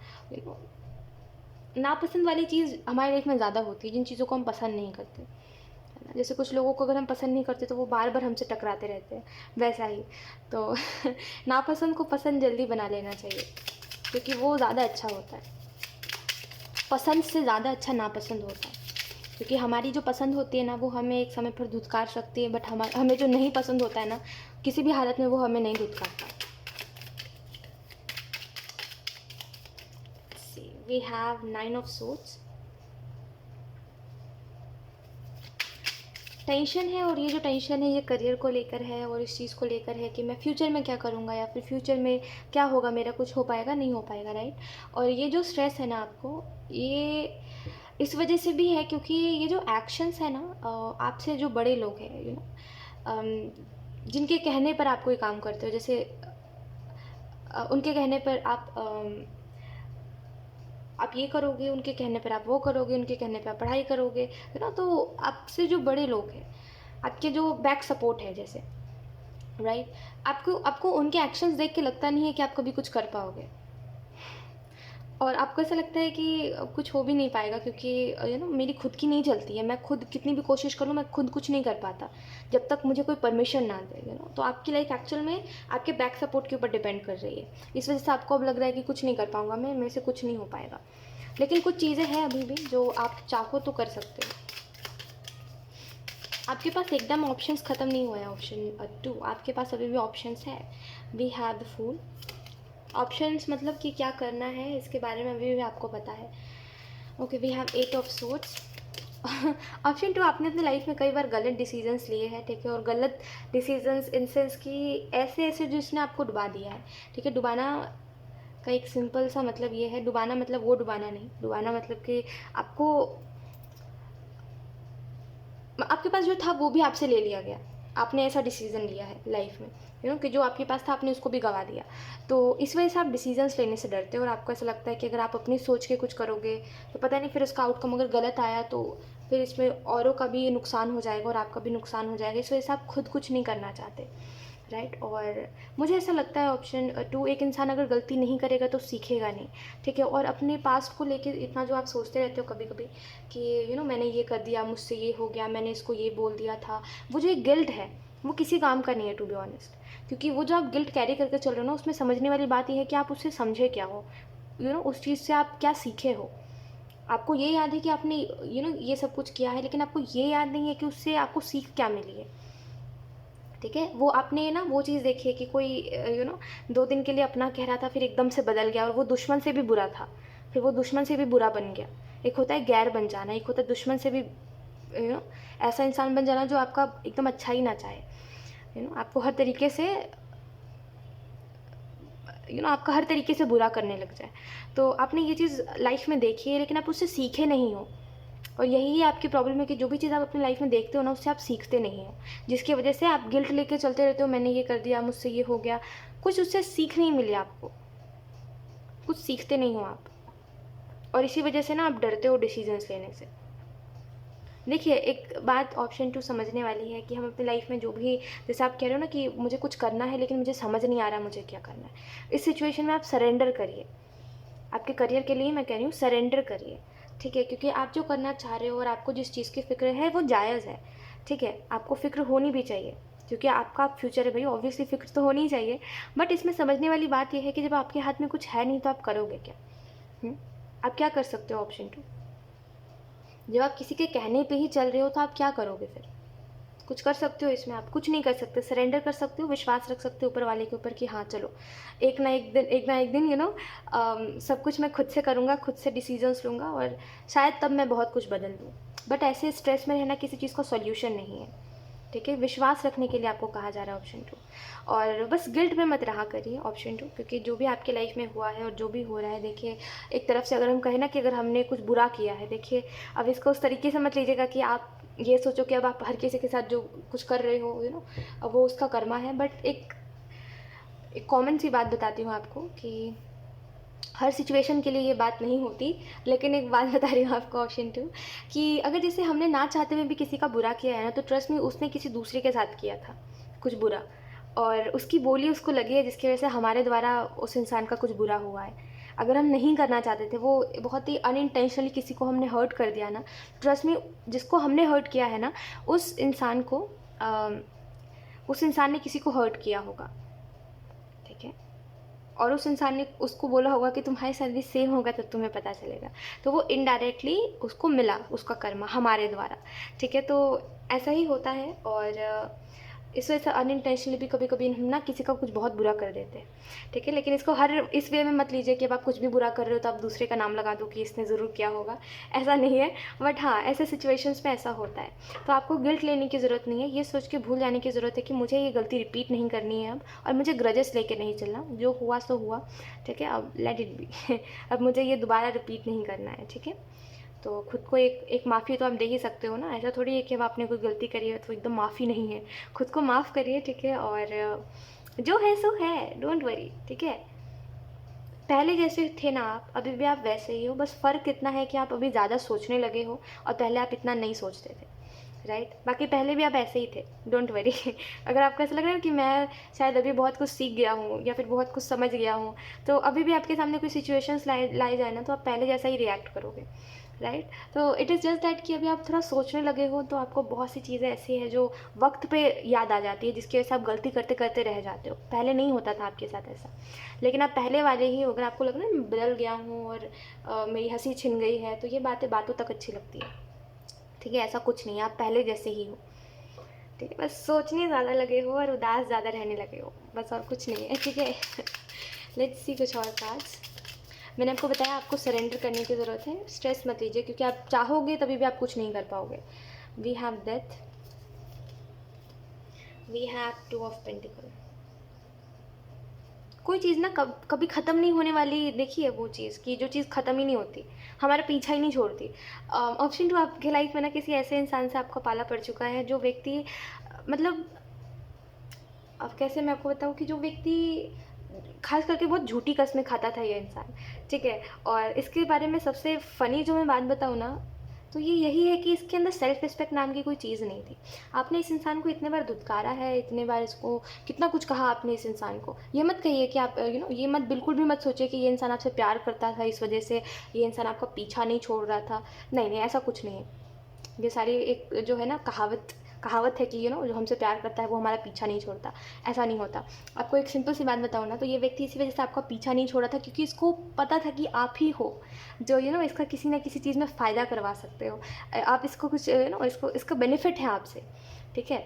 नापसंद वाली चीज़ हमारी लाइफ में ज़्यादा होती है, जिन चीज़ों को हम पसंद नहीं करते, है ना। जैसे कुछ लोगों को अगर हम पसंद नहीं करते तो वो बार बार हमसे टकराते रहते हैं, वैसा ही। तो नापसंद को पसंद जल्दी बना लेना चाहिए, क्योंकि वो ज़्यादा अच्छा होता है, पसंद से ज़्यादा अच्छा नापसंद होता है। क्योंकि हमारी जो पसंद होती है ना, वो हमें एक समय पर धुतकार सकती है, बट हमें जो नहीं पसंद होता है ना, किसी भी हालत में वो हमें नहीं धुतकारता। We have 9 of swords, tension है, और ये जो टेंशन है ये करियर को लेकर है, और इस चीज़ को लेकर है कि मैं फ्यूचर में क्या करूँगा, या फिर फ्यूचर में क्या होगा मेरा, कुछ हो पाएगा नहीं हो पाएगा, राइट। और ये जो स्ट्रेस है ना आपको, ये इस वजह से भी है क्योंकि ये जो एक्शंस है ना, आपसे जो बड़े लोग हैं, जिनके कहने पर आप कोई काम करते हो, जैसे उनके कहने पर आप ये करोगे, उनके कहने पर आप वो करोगे, उनके कहने पर आप पढ़ाई करोगे, है ना। तो आपसे जो बड़े लोग हैं, आपके जो बैक सपोर्ट है जैसे, राइट, आपको आपको उनके एक्शंस देख के लगता नहीं है कि आप कभी कुछ कर पाओगे, और आपको ऐसा लगता है कि कुछ हो भी नहीं पाएगा क्योंकि मेरी खुद की नहीं चलती है, मैं खुद कितनी भी कोशिश कर लूँ मैं खुद कुछ नहीं कर पाता जब तक मुझे कोई परमिशन ना दे, तो आपकी लाइफ एक्चुअल में आपके बैक सपोर्ट के ऊपर डिपेंड कर रही है। इस वजह से आपको अब लग रहा है कि कुछ नहीं कर पाऊँगा मैं, मेरे से कुछ नहीं हो पाएगा। लेकिन कुछ चीज़ें हैं अभी भी जो आप चाहो तो कर सकते हो। आपके पास एकदम ऑप्शंस ख़त्म नहीं हुए हैं। ऑप्शन 2, आपके पास अभी भी ऑप्शंस है। We have the fool. Options मतलब कि क्या करना है इसके बारे में अभी भी आपको पता है। Okay, we have 8 of swords. Option 2, आपने अपनी लाइफ में कई बार गलत डिसीजंस लिए हैं, ठीक है, और गलत डिसीजंस इन सेंस कि ऐसे ऐसे जिसने आपको डुबा दिया है, ठीक है। डुबाना का एक सिंपल सा मतलब ये है, डुबाना मतलब वो डुबाना नहीं, डुबाना मतलब कि आपके पास जो था वो भी आपसे ले लिया गया। आपने ऐसा डिसीज़न लिया है लाइफ में, कि जो आपके पास था आपने उसको भी गंवा दिया। तो इस वजह से आप डिसीजंस लेने से डरते हो और आपको ऐसा लगता है कि अगर आप अपनी सोच के कुछ करोगे तो पता नहीं फिर उसका आउटकम अगर गलत आया तो फिर इसमें औरों का भी नुकसान हो जाएगा और आपका भी नुकसान हो जाएगा। इस वजह से आप खुद कुछ नहीं करना चाहते, राइट। और मुझे ऐसा लगता है ऑप्शन 2, एक इंसान अगर गलती नहीं करेगा तो सीखेगा नहीं, ठीक है। और अपने पास्ट को लेके इतना जो आप सोचते रहते हो कभी कभी कि मैंने ये कर दिया, मुझसे ये हो गया, मैंने इसको ये बोल दिया था, वो जो एक गिल्ट है वो किसी काम का नहीं है, टू बी ऑनेस्ट। क्योंकि वो जो आप गिल्ट कैरी करके चल रहे हो ना, उसमें समझने वाली बात ये है कि आप उससे समझे क्या हो, उस चीज़ से आप क्या सीखे हो। आपको ये याद है कि आपने ये सब कुछ किया है, लेकिन आपको ये याद नहीं है कि उससे आपको सीख क्या मिली है, ठीक है। वो आपने ना वो चीज़ देखी है कि कोई 2 दिन के लिए अपना कह रहा था, फिर एकदम से बदल गया और वो दुश्मन से भी बुरा था, फिर वो दुश्मन से भी बुरा बन गया। एक होता है गैर बन जाना, एक होता है दुश्मन से भी ऐसा इंसान बन जाना जो आपका एकदम अच्छा ही ना चाहे, आपको हर तरीके से आपका हर तरीके से बुरा करने लग जाए। तो आपने ये चीज़ लाइफ में देखी है लेकिन आप उससे सीखे नहीं हो, और यही आपकी प्रॉब्लम है कि जो भी चीज़ आप अपनी लाइफ में देखते हो ना उससे आप सीखते नहीं हो, जिसकी वजह से आप गिल्ट लेके चलते रहते हो, मैंने ये कर दिया, मुझसे ये हो गया, कुछ उससे सीख नहीं मिली आपको, कुछ सीखते नहीं हो आप, और इसी वजह से ना आप डरते हो डिसीजंस लेने से। देखिए, एक बात ऑप्शन 2 समझने वाली है कि हम अपनी लाइफ में जो भी, जैसे आप कह रहे हो ना कि मुझे कुछ करना है लेकिन मुझे समझ नहीं आ रहा मुझे क्या करना है, इस सिचुएशन में आप सरेंडर करिए। आपके करियर के लिए मैं कह रही हूँ, सरेंडर करिए, ठीक है। क्योंकि आप जो करना चाह रहे हो और आपको जिस चीज़ की फ़िक्र है वो जायज़ है, ठीक है। आपको फ़िक्र होनी भी चाहिए क्योंकि आपका फ्यूचर है भाई, ऑब्वियसली फ़िक्र तो होनी ही चाहिए। बट इसमें समझने वाली बात यह है कि जब आपके हाथ में कुछ है नहीं तो आप करोगे क्या? आप क्या कर सकते हो ऑप्शन 2? जब आप किसी के कहने पे ही चल रहे हो तो आप क्या करोगे फिर? कुछ कर सकते हो इसमें? आप कुछ नहीं कर सकते। सरेंडर कर सकते हो, विश्वास रख सकते हो ऊपर वाले के ऊपर कि हाँ चलो, एक ना एक दिन सब कुछ मैं खुद से करूँगा, खुद से डिसीजंस लूँगा और शायद तब मैं बहुत कुछ बदल दूँ। बट ऐसे स्ट्रेस में रहना किसी चीज़ का सॉल्यूशन नहीं है, ठीक है। विश्वास रखने के लिए आपको कहा जा रहा है ऑप्शन 2, और बस गिल्ट में मत रहा करिए ऑप्शन 2, क्योंकि जो भी आपके लाइफ में हुआ है और जो भी हो रहा है, देखिए, एक तरफ से अगर हम कहें ना कि अगर हमने कुछ बुरा किया है, देखिए, अब इसको उस तरीके से मत लीजिएगा कि आप ये सोचो कि अब आप हर किसी के साथ जो कुछ कर रहे हो अब वो उसका कर्मा है। बट एक कॉमन सी बात बताती हूँ आपको कि हर सिचुएशन के लिए ये बात नहीं होती, लेकिन एक बात बता रही हूँ आपको ऑप्शन 2, कि अगर जैसे हमने ना चाहते हुए भी किसी का बुरा किया है ना, तो ट्रस्ट में उसने किसी दूसरे के साथ किया था कुछ बुरा, और उसकी बोली उसको लगी है जिसकी वजह से हमारे द्वारा उस इंसान का कुछ बुरा हुआ है। अगर हम नहीं करना चाहते थे, वो बहुत ही अनइंटेंशनली किसी को हमने हर्ट कर दिया ना, ट्रस्ट में जिसको हमने हर्ट किया है ना, उस इंसान ने किसी को हर्ट किया होगा, ठीक है। और उस इंसान ने उसको बोला होगा कि तुम्हारी सैलरी सेम होगा तब तुम्हें पता चलेगा। तो वो इनडायरेक्टली उसको मिला उसका कर्मा हमारे द्वारा, ठीक है। तो ऐसा ही होता है, और इस वजह से अनइंटेंशनली भी कभी कभी हम ना किसी का कुछ बहुत बुरा कर देते हैं, ठीक है। लेकिन इसको हर इस वे में मत लीजिए कि अब आप कुछ भी बुरा कर रहे हो तो आप दूसरे का नाम लगा दो कि इसने ज़रूर किया होगा, ऐसा नहीं है। बट हाँ, ऐसे सिचुएशंस में ऐसा होता है, तो आपको गिल्ट लेने की ज़रूरत नहीं है। ये सोच के भूल जाने की ज़रूरत है कि मुझे ये गलती रिपीट नहीं करनी है अब, और मुझे ग्रजेस लेके नहीं चलना, जो हुआ सो हुआ, ठीक है। अब लेट इट बी। अब मुझे ये दोबारा रिपीट नहीं करना है, ठीक है। तो खुद को एक माफ़ी तो आप दे ही सकते हो ना। ऐसा थोड़ी है कि अब आपने कोई गलती करी है तो एकदम माफ़ी नहीं है। खुद को माफ़ करिए, ठीक है, और जो है सो है, डोंट वरी, ठीक है। पहले जैसे थे ना आप, अभी भी आप वैसे ही हो, बस फ़र्क इतना है कि आप अभी ज़्यादा सोचने लगे हो और पहले आप इतना नहीं सोचते थे, राइट। बाकी पहले भी आप ऐसे ही थे, डोंट वरी। अगर आपको ऐसा लग रहा है कि मैं शायद अभी बहुत कुछ सीख गया हूँ या फिर बहुत कुछ समझ गया हूँ, तो अभी भी आपके सामने कोई सिचुएशंस लाई जाए ना, तो आप पहले जैसा ही रिएक्ट करोगे, राइट। तो इट इज़ जस्ट दैट कि अभी आप थोड़ा सोचने लगे हो, तो आपको बहुत सी चीज़ें ऐसी हैं जो वक्त पे याद आ जाती है, जिसकी वजह से आप गलती करते करते रह जाते हो। पहले नहीं होता था आपके साथ ऐसा, लेकिन आप पहले वाले ही हो। अगर आपको लग रहा है मैं बदल गया हूँ और मेरी हंसी छिन गई है, तो ये बातें बातों तक अच्छी लगती है, ठीक है। ऐसा कुछ नहीं है, आप पहले जैसे ही हो, ठीक है। बस सोचने ज़्यादा लगे हो और उदास ज़्यादा रहने लगे हो, बस और कुछ नहीं है, ठीक है। लेट्स सी कुछ और कार्ड्स। मैंने आपको बताया आपको सरेंडर करने की ज़रूरत है, स्ट्रेस मत लीजिए, क्योंकि आप चाहोगे तभी भी आप कुछ नहीं कर पाओगे। We have death, we have two of pentacle. कोई चीज़ ना कभी ख़त्म नहीं होने वाली, देखिए वो चीज़ कि जो चीज़ ख़त्म ही नहीं होती, हमारा पीछा ही नहीं छोड़ती। ऑप्शन टू, आपके लाइफ में ना किसी ऐसे इंसान से आपका पाला पड़ चुका है जो व्यक्ति मतलब, अब कैसे मैं आपको बताऊँ कि जो व्यक्ति खास करके बहुत झूठी कस्में खाता था ये इंसान, ठीक है। और इसके बारे में सबसे फ़नी जो मैं बात बताऊँ ना, तो ये यही है कि इसके अंदर सेल्फ रिस्पेक्ट नाम की कोई चीज़ नहीं थी। आपने इस इंसान को इतने बार धुतकारा है, इतने बार इसको कितना कुछ कहा आपने इस इंसान को। ये मत कहिए कि आप ये मत, बिल्कुल भी मत सोचिए कि ये इंसान आपसे प्यार करता था, इस वजह से ये इंसान आपका पीछा नहीं छोड़ रहा था। नहीं नहीं, ऐसा कुछ नहीं है। ये सारी एक जो है ना कहावत कहावत है कि जो हमसे प्यार करता है वो हमारा पीछा नहीं छोड़ता। ऐसा नहीं होता। आपको एक सिंपल सी बात बताऊँ ना, तो ये व्यक्ति इसी वजह से आपका पीछा नहीं छोड़ा था, क्योंकि इसको पता था कि आप ही हो जो इसका किसी ना किसी चीज़ में फ़ायदा करवा सकते हो। आप इसको कुछ इसको इसका बेनिफिट है आपसे, ठीक है।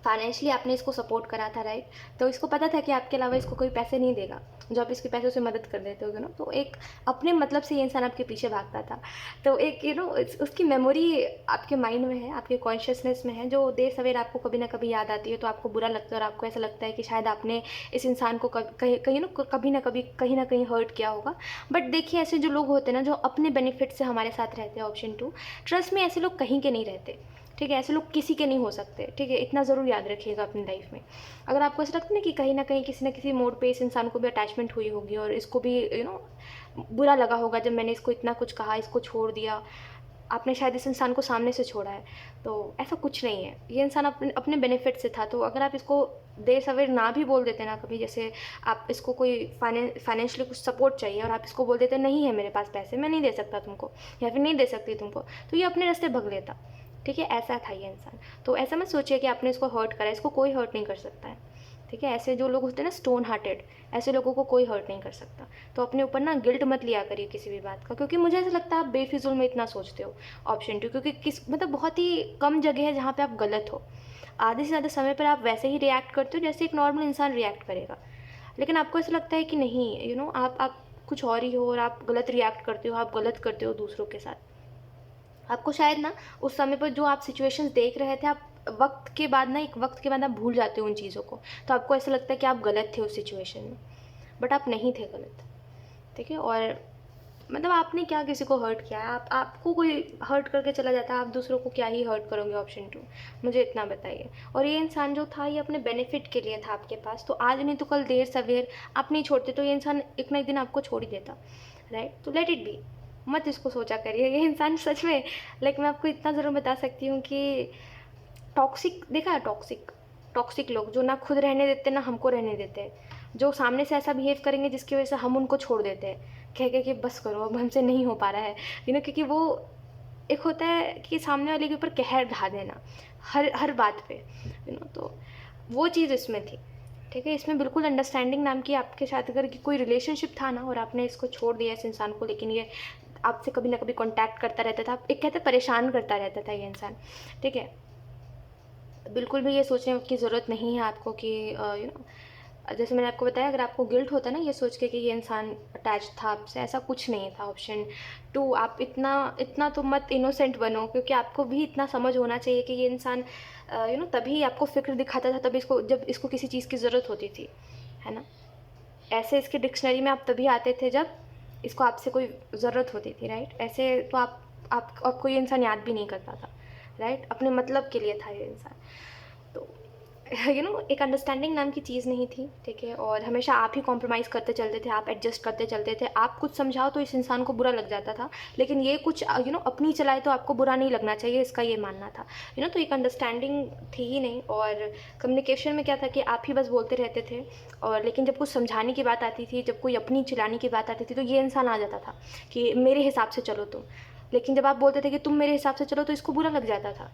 फाइनेंशियली आपने इसको सपोर्ट करा था, राइट। तो इसको पता था कि आपके अलावा इसको कोई पैसे नहीं देगा, जो आप इसके पैसों से मदद कर देते हो, तो एक अपने मतलब से ये इंसान आपके पीछे भागता था। तो एक उसकी मेमोरी आपके माइंड में है, आपके कॉन्शियसनेस में है, जो देर सवेर आपको कभी ना कभी याद आती है, तो आपको बुरा लगता है और आपको ऐसा लगता है कि शायद आपने इस इंसान को कभी ना कभी कहीं ना कहीं हर्ट किया होगा। बट देखिए, ऐसे जो लोग होते हैं ना, जो अपने बेनिफिट से हमारे साथ रहते हैं, ऑप्शन टू, ट्रस्ट में ऐसे लोग कहीं के नहीं रहते, ठीक है। ऐसे लोग किसी के नहीं हो सकते, ठीक है। इतना ज़रूर याद रखिएगा अपनी लाइफ में। अगर आपको ऐसा लगता है ना कि कहीं ना कहीं किसी न किसी मोड़ पे इस इंसान को भी अटैचमेंट हुई होगी और इसको भी बुरा लगा होगा जब मैंने इसको इतना कुछ कहा, इसको छोड़ दिया, आपने शायद इस इंसान को सामने से छोड़ा है, तो ऐसा कुछ नहीं है। ये इंसान अपने अपने बेनिफिट से था। तो अगर आप इसको देर सवेर ना भी बोल देते ना कभी, जैसे आप इसको कोई फाइनेंशियली कुछ सपोर्ट चाहिए और आप इसको बोल देते नहीं है मेरे पास पैसे, मैं नहीं दे सकता तुमको, या फिर नहीं दे सकती तुमको, तो ये अपने रास्ते भग लेता, ठीक है। ऐसा था ये इंसान। तो ऐसा मत सोचिए कि आपने इसको हर्ट करा, इसको कोई हर्ट नहीं कर सकता है, ठीक है। ऐसे जो लोग होते हैं ना स्टोन हार्टेड, ऐसे लोगों को कोई हर्ट नहीं कर सकता। तो अपने ऊपर ना गिल्ट मत लिया करिए किसी भी बात का, क्योंकि मुझे ऐसा लगता है आप बेफिजूल में इतना सोचते हो। ऑप्शन टू, क्योंकि बहुत ही कम जगह है जहाँ पे आप गलत हो। आधे से ज़्यादा समय पर आप वैसे ही रिएक्ट करते हो जैसे एक नॉर्मल इंसान रिएक्ट करेगा। लेकिन आपको ऐसा लगता है कि नहीं, आप कुछ और ही हो और आप गलत रिएक्ट करते हो, आप गलत करते हो दूसरों के साथ। आपको शायद ना उस समय पर जो आप सिचुएशंस देख रहे थे, आप एक वक्त के बाद आप भूल जाते हो उन चीज़ों को। तो आपको ऐसा लगता है कि आप गलत थे उस सिचुएशन में, बट आप नहीं थे गलत, ठीक है। और मतलब आपने क्या किसी को हर्ट किया है? आपको कोई हर्ट करके चला जाता है, आप दूसरों को क्या ही हर्ट करोगे? ऑप्शन टू, मुझे इतना बताइए। और ये इंसान जो था, ये अपने बेनिफिट के लिए था आपके पास, तो आज नहीं तो कल देर सवेर आप नहीं छोड़ते तो ये इंसान एक ना एक दिन आपको छोड़ ही देता, राइट। तो लेट इट बी, मत इसको सोचा करिए। ये इंसान सच में, लाइक मैं आपको इतना ज़रूर बता सकती हूँ कि टॉक्सिक, देखा है टॉक्सिक टॉक्सिक लोग जो ना खुद रहने देते ना हमको रहने देते हैं, जो सामने से ऐसा बिहेव करेंगे जिसकी वजह से हम उनको छोड़ देते हैं, कह के कि बस करो अब हमसे नहीं हो पा रहा है, क्योंकि वो एक होता है कि सामने वाले के ऊपर कहर ढा देना हर हर बात पे, तो वो चीज़ इसमें थी, ठीक है। इसमें बिल्कुल अंडरस्टैंडिंग नाम की आपके साथ अगर कोई रिलेशनशिप था ना, और आपने इसको छोड़ दिया इस इंसान को, लेकिन ये आपसे कभी ना कभी कांटेक्ट करता रहता था, एक कहते परेशान करता रहता था ये इंसान, ठीक है। बिल्कुल भी ये सोचने की ज़रूरत नहीं है आपको कि जैसे मैंने आपको बताया, अगर आपको गिल्ट होता है ना ये सोच के कि ये इंसान अटैच था आपसे, ऐसा कुछ नहीं था। ऑप्शन टू, आप इतना इतना तो मत इनोसेंट बनो, क्योंकि आपको भी इतना समझ होना चाहिए कि ये इंसान तभी आपको फ़िक्र दिखाता था, तभी जब इसको किसी चीज़ की ज़रूरत होती थी, है ना। ऐसे इसके डिक्शनरी में आप तभी आते थे जब इसको आपसे कोई ज़रूरत होती थी, राइट। ऐसे तो आप आपको ये इंसान याद भी नहीं करता था, राइट? अपने मतलब के लिए था ये इंसान। तो एक अंडरस्टैंडिंग नाम की चीज़ नहीं थी, ठीक है? और हमेशा आप ही कॉम्प्रोमाइज़ करते चलते थे, आप एडजस्ट करते चलते थे। आप कुछ समझाओ तो इस इंसान को बुरा लग जाता था, लेकिन ये कुछ अपनी चलाए तो आपको बुरा नहीं लगना चाहिए, इसका ये मानना था। तो एक अंडरस्टैंडिंग थी ही नहीं। और कम्युनिकेशन में क्या था कि आप ही बस बोलते रहते थे, और लेकिन जब कुछ समझाने की बात आती थी, जब कोई अपनी चिल्लाने की बात आती थी, तो ये इंसान आ जाता था कि मेरे हिसाब से चलो तुम। लेकिन जब आप बोलते थे कि तुम मेरे हिसाब से चलो, तो इसको बुरा लग जाता था।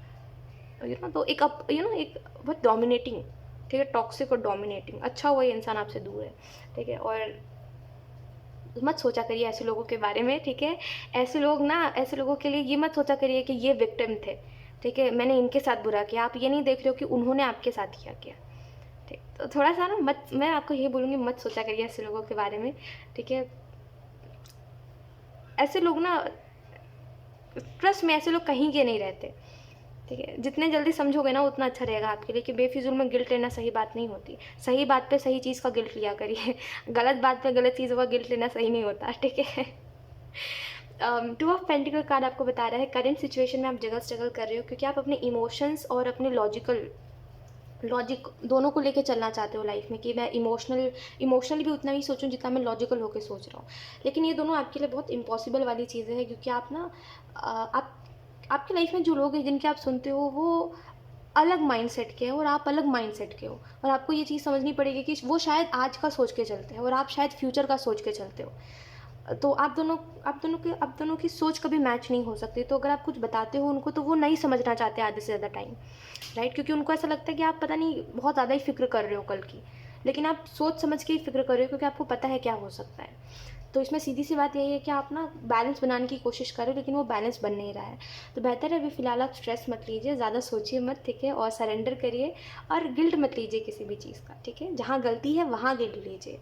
तो एक एक बहुत डोमिनेटिंग, ठीक है, टॉक्सिक और डोमिनेटिंग। अच्छा हुआ ये इंसान आपसे दूर है, ठीक है? और मत सोचा करिए ऐसे लोगों के बारे में, ठीक है? ऐसे लोगों के लिए ये मत सोचा करिए कि ये विक्टिम थे, ठीक है, मैंने इनके साथ बुरा किया। आप ये नहीं देख रहे हो कि उन्होंने आपके साथ क्या किया, ठीक? तो थोड़ा सा ना मत, मैं आपको ये बोलूँगी, मत सोचा करिए ऐसे लोगों के बारे में, ठीक है? ऐसे लोग ना, ट्रस्ट में, ऐसे लोग कहीं के नहीं रहते, ठीक है? जितने जल्दी समझोगे ना उतना अच्छा रहेगा आपके लिए, कि बेफिजूल में गिल्ट लेना सही बात नहीं होती। सही बात पे सही चीज़ का गिल्ट लिया करिए। गलत बात पे गलत चीज़ों का गिल्ट लेना सही नहीं होता, ठीक है? टू ऑफ पेंटिकल कार्ड आपको बता रहा है करंट सिचुएशन में आप स्ट्रगल कर रहे हो, क्योंकि आप अपने इमोशंस और अपने लॉजिक दोनों को लेके चलना चाहते हो लाइफ में, कि मैं इमोशनली भी उतना ही सोचूं जितना मैं लॉजिकल होकर सोच रहा हूँ। लेकिन ये दोनों आपके लिए बहुत इम्पॉसिबल वाली चीज़ें हैं, क्योंकि आप ना आप आपकी लाइफ में जो लोग हैं जिनके आप सुनते हो, वो अलग माइंडसेट के हैं और आप अलग माइंडसेट के हो। और आपको ये चीज़ समझनी पड़ेगी कि वो शायद आज का सोच के चलते हैं और आप शायद फ्यूचर का सोच के चलते हो। तो आप दोनों की सोच कभी मैच नहीं हो सकती। तो अगर आप कुछ बताते हो उनको, तो वो नहीं समझना चाहते आधे से ज़्यादा टाइम, राइट? क्योंकि उनको ऐसा लगता है कि आप पता नहीं बहुत ज़्यादा ही फ़िक्र कर रहे हो कल की, लेकिन आप सोच समझ के ही फ़िक्र कर रहे हो, क्योंकि आपको पता है क्या हो सकता है। तो इसमें सीधी सी बात यही है कि आप ना बैलेंस बनाने की कोशिश करो, लेकिन वो बैलेंस बन नहीं रहा है। तो बेहतर है अभी फ़िलहाल आप स्ट्रेस मत लीजिए, ज़्यादा सोचिए मत, ठीक है? और सरेंडर करिए, और गिल्ट मत लीजिए किसी भी चीज़ का, ठीक है? जहाँ गलती है वहाँ गिल्ट लीजिए,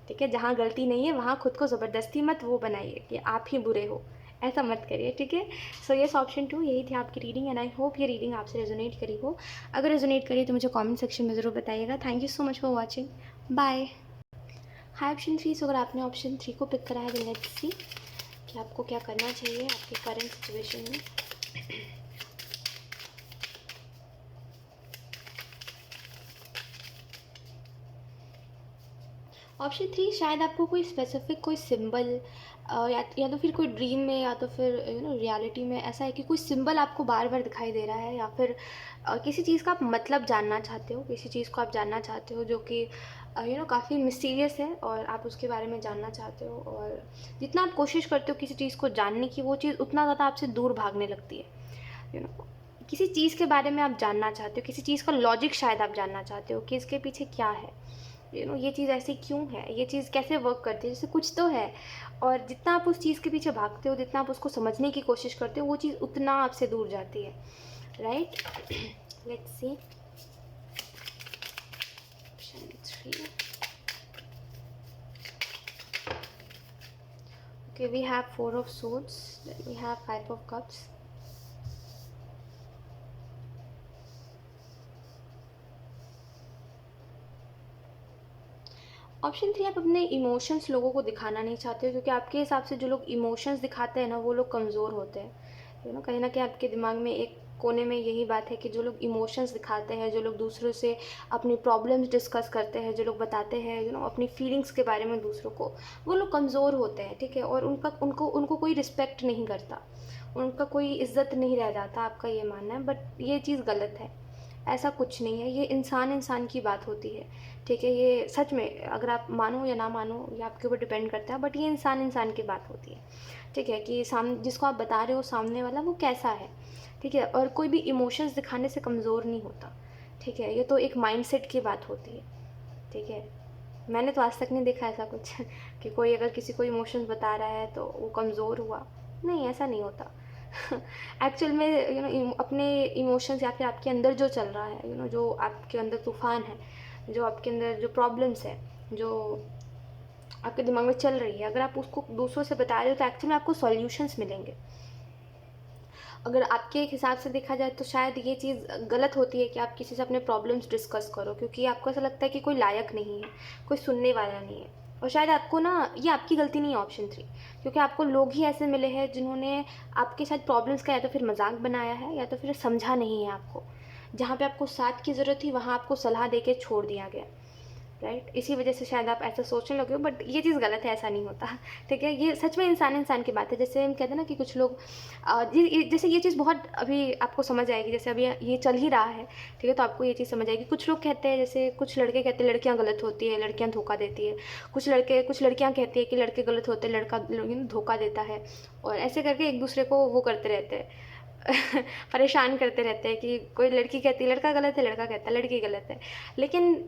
ठीक है? जहाँ गलती नहीं है वहाँ खुद को ज़बरदस्ती मत वो बनाइए कि आप ही बुरे हो, ऐसा मत करिए, ठीक है? सो यस, ऑप्शन 2 यही थी आपकी रीडिंग, एंड आई होप ये रीडिंग आपसे रेजोनेट करी हो। अगर रेजोनेट करी तो मुझे कमेंट सेक्शन में ज़रूर बताइएगा। Thank you so much for watching, bye. Hi option 3, so अगर आपने ऑप्शन 3 को पिक करा है, तो लेट्स सी कि आपको क्या करना चाहिए आपके करंट सिचुएशन में। ऑप्शन 3, शायद आपको कोई स्पेसिफिक कोई सिंबल या तो फिर कोई ड्रीम में, या तो फिर रियलिटी में ऐसा है कि कोई सिंबल आपको बार बार दिखाई दे रहा है, या फिर किसी चीज़ का आप मतलब जानना चाहते हो, किसी चीज़ को आप जानना चाहते हो जो कि काफ़ी मिस्टीरियस है, और आप उसके बारे में जानना चाहते हो। और जितना आप कोशिश करते हो किसी चीज़ को जानने की, वो चीज़ उतना ज़्यादा आपसे दूर भागने लगती है। किसी चीज़ के बारे में आप जानना चाहते हो, किसी चीज़ का लॉजिक शायद आप जानना चाहते हो कि इसके पीछे क्या है, ये चीज़ ऐसी क्यों है, ये चीज़ कैसे वर्क करती है, जैसे कुछ तो है। और जितना आप उस चीज़ के पीछे भागते हो, जितना आप उसको समझने की कोशिश करते हो, वो चीज़ उतना आपसे दूर जाती है, right? Let's see option 3। Okay, we have 4 of swords, then we have 5 of cups. Option 3, आप अपने इमोशंस लोगों को दिखाना नहीं चाहते हो, क्योंकि आपके हिसाब से जो लोग इमोशंस दिखाते हैं ना, वो लोग कमज़ोर होते हैं। कहीं ना कहीं आपके दिमाग में एक कोने में यही बात है कि जो लोग इमोशंस दिखाते हैं, जो लोग दूसरों से अपनी प्रॉब्लम्स डिस्कस करते हैं, जो लोग बताते हैं अपनी फीलिंग्स के बारे में दूसरों को, वो लोग कमज़ोर होते हैं, ठीक है? और उनको कोई रिस्पेक्ट नहीं करता, उनका कोई इज्जत नहीं रह जाता, आपका ये मानना है। बट ये चीज़ गलत है, ऐसा कुछ नहीं है। ये इंसान की बात होती है, ठीक है? ये सच में, अगर आप मानो या ना मानो, ये आपके ऊपर डिपेंड करता है, बट ये इंसान की बात होती है, ठीक है? कि जिसको आप बता रहे हो सामने वाला वो कैसा है, ठीक है? और कोई भी इमोशंस दिखाने से कमज़ोर नहीं होता, ठीक है? ये तो एक माइंडसेट की बात होती है, ठीक है? मैंने तो आज तक नहीं देखा ऐसा कुछ कि कोई अगर किसी को इमोशंस बता रहा है तो वो कमज़ोर हुआ, नहीं, ऐसा नहीं होता। एक्चुअल में अपने इमोशंस, या फिर आपके अंदर जो चल रहा है, जो आपके अंदर तूफ़ान है, जो आपके अंदर जो प्रॉब्लम्स है, जो आपके दिमाग में चल रही है, अगर आप उसको दूसरों से बता रहे हो, तो एक्चुअली में आपको सॉल्यूशंस मिलेंगे। अगर आपके एक हिसाब से देखा जाए तो शायद ये चीज़ गलत होती है कि आप किसी से अपने प्रॉब्लम्स डिस्कस करो, क्योंकि आपको ऐसा लगता है कि कोई लायक नहीं है, कोई सुनने वाला नहीं है। और शायद आपको ना ये आपकी गलती नहीं है ऑप्शन 3, क्योंकि आपको लोग ही ऐसे मिले हैं जिन्होंने आपके साथ प्रॉब्लम्स का या तो फिर मजाक बनाया है या तो फिर समझा नहीं है आपको। जहाँ पे आपको साथ की ज़रूरत थी वहाँ आपको सलाह दे के छोड़ दिया गया, राइट। इसी वजह से शायद आप ऐसा सोचने लगे हो, बट ये चीज़ गलत है, ऐसा नहीं होता। ठीक है, ये सच में इंसान इंसान की बात है। जैसे हम कहते हैं ना कि कुछ लोग जैसे ये चीज़ बहुत अभी आपको समझ आएगी, जैसे अभी ये चल ही रहा है, ठीक है, तो आपको ये चीज़ समझ आएगी। कुछ लोग कहते हैं, जैसे कुछ लड़के कहते हैं लड़कियां गलत होती है, लड़कियां धोखा देती है। कुछ लड़कियां कहती है कि लड़के गलत होते हैं, लड़का धोखा देता है। और ऐसे करके एक दूसरे को वो करते रहते हैं, परेशान करते रहते हैं कि कोई लड़की कहती है लड़का गलत है, लड़का कहता है लड़की गलत है। लेकिन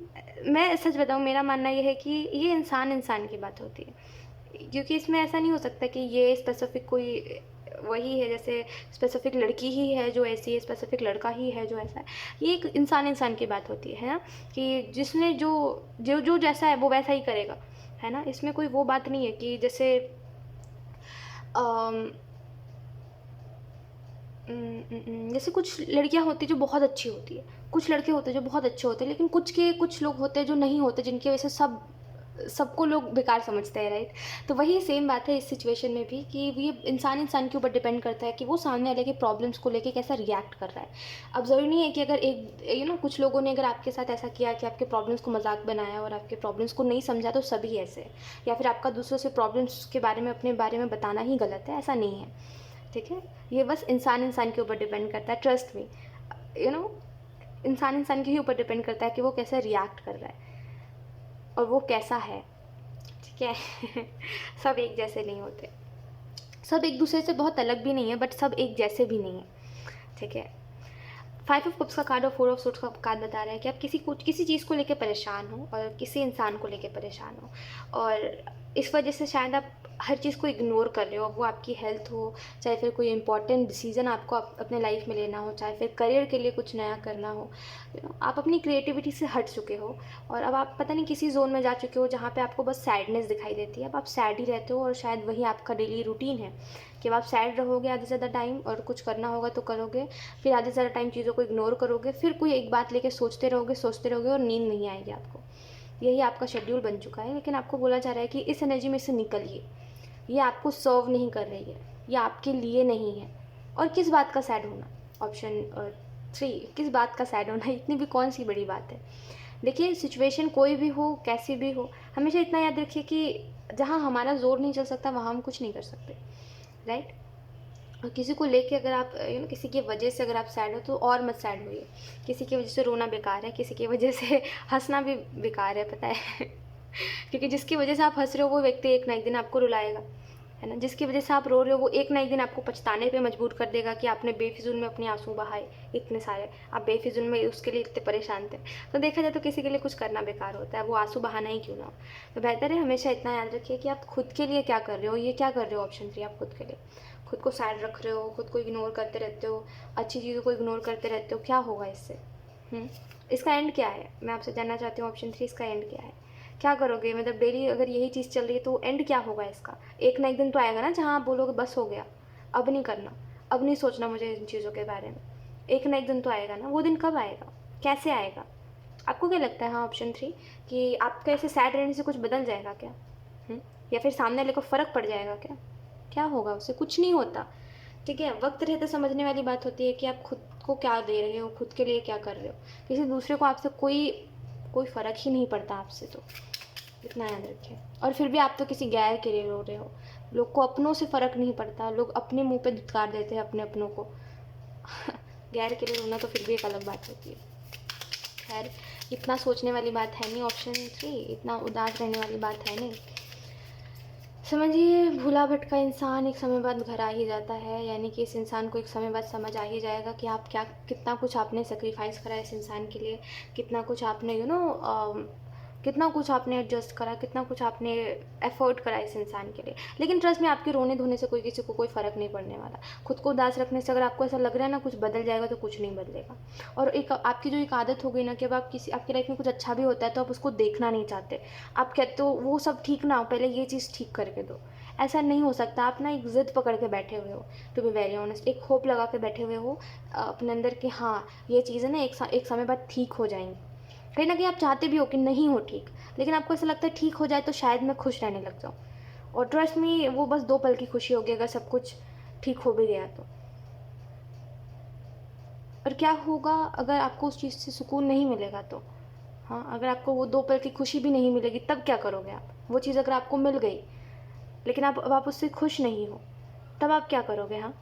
मैं सच बताऊँ, मेरा मानना ये है कि ये इंसान इंसान की बात होती है, क्योंकि इसमें ऐसा नहीं हो सकता कि ये स्पेसिफिक कोई वही है, जैसे स्पेसिफिक लड़की ही है जो ऐसी है, स्पेसिफिक लड़का ही है जो ऐसा है। ये एक इंसान इंसान की बात होती है ना, कि जिसने जो जो जो जैसा है वो वैसा ही करेगा, है ना। इसमें कोई वो बात नहीं है कि जैसे जैसे कुछ लड़कियां होती हैं जो बहुत अच्छी होती है, कुछ लड़के होते हैं जो बहुत अच्छे होते हैं, लेकिन कुछ लोग होते हैं जो नहीं होते, जिनकी वजह से सबको लोग बेकार समझते हैं, राइट। तो वही सेम बात है इस सिचुएशन में भी, कि ये इंसान इंसान के ऊपर डिपेंड करता है कि वो सामने वाले के प्रॉब्लम्स को लेके कैसा रिएक्ट कर रहा है। अब ज़रूरी नहीं है कि अगर कुछ लोगों ने अगर आपके साथ ऐसा किया कि आपके प्रॉब्लम्स को मजाक बनाया और आपके प्रॉब्लम्स को नहीं समझा तो सभी ऐसे है, या फिर आपका दूसरों से प्रॉब्लम्स के बारे में अपने बारे में बताना ही गलत है, ऐसा नहीं है। ठीक है, ये बस इंसान इंसान के ऊपर डिपेंड करता है, ट्रस्ट मी। यू नो इंसान इंसान के ही ऊपर डिपेंड करता है कि वो कैसे रिएक्ट कर रहा है और वो कैसा है, ठीक है। सब एक जैसे नहीं होते, सब एक दूसरे से बहुत अलग भी नहीं है, बट सब एक जैसे भी नहीं है, ठीक है। 5 ऑफ कप्स का कार्ड और 4 ऑफ सूट्स का कार्ड बता रहा है कि आप किसी चीज़ को लेकर परेशान हो और किसी इंसान को लेकर परेशान हो, और इस वजह से शायद आप हर चीज़ को इग्नोर कर रहे हो। वो आपकी हेल्थ हो, चाहे फिर कोई इंपॉर्टेंट डिसीज़न आपको अपने लाइफ में लेना हो, चाहे फिर करियर के लिए कुछ नया करना हो, आप अपनी क्रिएटिविटी से हट चुके हो और अब आप पता नहीं किसी जोन में जा चुके हो जहाँ पे आपको बस सैडनेस दिखाई देती है। अब आप सैड ही रहते हो और शायद वही आपका डेली रूटीन है कि आप सैड रहोगे आधे से ज़्यादा टाइम, और कुछ करना होगा तो करोगे, फिर आधे से ज़्यादा टाइम चीज़ों को इग्नोर करोगे, फिर कोई एक बात लेके सोचते रहोगे और नींद नहीं आएगी आपको। यही आपका शेड्यूल बन चुका है, लेकिन आपको बोला जा रहा है कि इस एनर्जी में से निकलिए। ये आपको सर्व नहीं कर रही है, ये आपके लिए नहीं है। और किस बात का सैड होना, ऑप्शन 3, किस बात का सैड होना, इतनी भी कौन सी बड़ी बात है। देखिए, सिचुएशन कोई भी हो, कैसी भी हो, हमेशा इतना याद रखिए कि जहाँ हमारा जोर नहीं चल सकता वहाँ हम कुछ नहीं कर सकते, राइट। और किसी को लेके अगर आप किसी की वजह से अगर आप सैड हो तो और मत सैड होइए। किसी की वजह से रोना बेकार है, किसी की वजह से हंसना भी बेकार है, पता है। क्योंकि जिसकी वजह से आप हंस रहे हो वो व्यक्ति एक ना एक दिन आपको रुलाएगा, है ना। जिसकी वजह से आप रो रहे हो वो एक ना एक दिन आपको पछताने पे मजबूर कर देगा कि आपने बेफिजूल में अपने आंसू बहाए इतने सारे, आप बेफिजूल में उसके लिए इतने परेशान थे। तो देखा जाए तो किसी के लिए कुछ करना बेकार होता है, वो आंसू बहाना ही क्यों ना हो। तो बेहतर है हमेशा इतना याद रखिए कि आप खुद के लिए क्या कर रहे हो। ये क्या कर रहे हो, ऑप्शन 3, आप खुद के लिए खुद को सैड रख रहे हो, खुद को इग्नोर करते रहते हो, अच्छी चीज़ों को इग्नोर करते रहते हो। क्या होगा इससे? इसका एंड क्या है, मैं आपसे जानना चाहती हूँ। ऑप्शन 3, इसका एंड क्या है? क्या करोगे? मतलब डेली अगर यही चीज़ चल रही है तो एंड क्या होगा इसका? एक ना एक दिन तो आएगा ना जहाँ आप बोलोगे बस हो गया, अब नहीं करना, अब नहीं सोचना मुझे इन चीज़ों के बारे में। एक ना एक दिन तो आएगा ना, वो दिन कब आएगा, कैसे आएगा? आपको क्या लगता है? हाँ, ऑप्शन 3, कि आपका ऐसे सैड रहने से कुछ बदल जाएगा क्या? या फिर सामने वाले को फ़र्क पड़ जाएगा क्या? क्या होगा उससे? कुछ नहीं होता, ठीक है। वक्त रहते समझने वाली बात होती है कि आप खुद को क्या दे रहे हो, खुद के लिए क्या कर रहे हो। किसी दूसरे को आपसे कोई कोई फ़र्क ही नहीं पड़ता आपसे, तो इतना याद रखें। और फिर भी आप तो किसी गैर के लिए रो रहे हो। लोग को अपनों से फ़र्क नहीं पड़ता, लोग अपने मुंह पे धुतकार देते हैं अपने अपनों को। गैर के लिए रोना तो फिर भी एक अलग बात होती है। खैर, इतना सोचने वाली बात है नहीं ऑप्शन 3, इतना उदास रहने वाली बात है नहीं। समझिए, भूला भटका इंसान एक समय बाद घर आ ही जाता है, यानी कि इस इंसान को एक समय बाद समझ आ ही जाएगा कि आप कितना कुछ आपने सेक्रीफाइस करा इस इंसान के लिए, कितना कुछ आपने कितना कुछ आपने एडजस्ट करा, कितना कुछ आपने एफर्ट करा इस इंसान के लिए। लेकिन ट्रस्ट में आपके रोने धोने से किसी को कोई फ़र्क नहीं पड़ने वाला। खुद को उदास रखने से अगर आपको ऐसा लग रहा है ना कुछ बदल जाएगा, तो कुछ नहीं बदलेगा। और एक आपकी जो एक आदत हो गई ना कि अब आपकी लाइफ में कुछ अच्छा भी होता है तो आप उसको देखना नहीं चाहते। आप कहते हो वो सब ठीक ना हो, पहले ये चीज़ ठीक करके दो। ऐसा नहीं हो सकता। आप ना एक ज़िद पकड़ के बैठे हुए हो, टू बी वेरी ऑनेस्ट, एक होप लगा के बैठे हुए हो अपने अंदर कि हाँ, ये चीज़ें ना एक समय बाद ठीक हो जाएंगी। कहीं ना कहीं आप चाहते भी हो कि नहीं हो ठीक, लेकिन आपको ऐसा लगता है ठीक हो जाए तो शायद मैं खुश रहने लग जाऊँ। और ट्रस्ट में वो बस 2 पल की खुशी होगी अगर सब कुछ ठीक हो भी गया तो। और क्या होगा अगर आपको उस चीज़ से सुकून नहीं मिलेगा तो? हाँ, अगर आपको वो 2 पल की खुशी भी नहीं मिलेगी तब क्या करोगे आप? वो चीज़ अगर आपको मिल गई लेकिन आप उससे खुश नहीं हो, तब आप क्या करोगे? हाँ,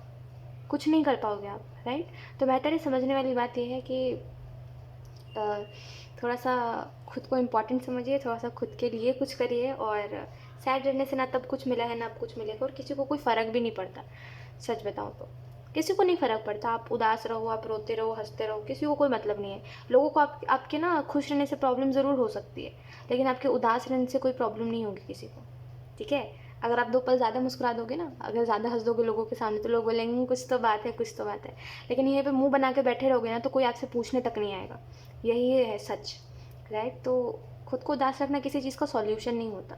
कुछ नहीं कर पाओगे आप, राइट? तो बेहतर है, समझने वाली बात ये है कि अ, थोड़ा-सा खुद को इम्पोर्टेंट समझिए, थोड़ा-सा खुद के लिए कुछ करिए। और सैड रहने से ना तब कुछ मिला है ना अब कुछ मिलेगा, और किसी को कोई फ़र्क भी नहीं पड़ता, सच बताऊँ तो। किसी को नहीं फ़र्क पड़ता, आप उदास रहो, आप रोते रहो, हँसते रहो, किसी को कोई मतलब नहीं है। लोगों को आपके ना खुश रहने से प्रॉब्लम ज़रूर हो सकती है, लेकिन आपके उदास रहने से कोई प्रॉब्लम नहीं होगी किसी को, ठीक है? अगर आप 2 पल ज़्यादा मुस्कुरा दोगे ना, अगर ज़्यादा हँस दोगे लोगों के सामने, तो लोग बोलेंगे कुछ तो बात है, कुछ तो बात है। लेकिन यहीं पे मुँह बना के बैठे रहोगे ना, तो कोई आपसे पूछने तक नहीं आएगा। यही है सच, राइट? तो खुद को उदास रखना किसी चीज़ का सॉल्यूशन नहीं होता,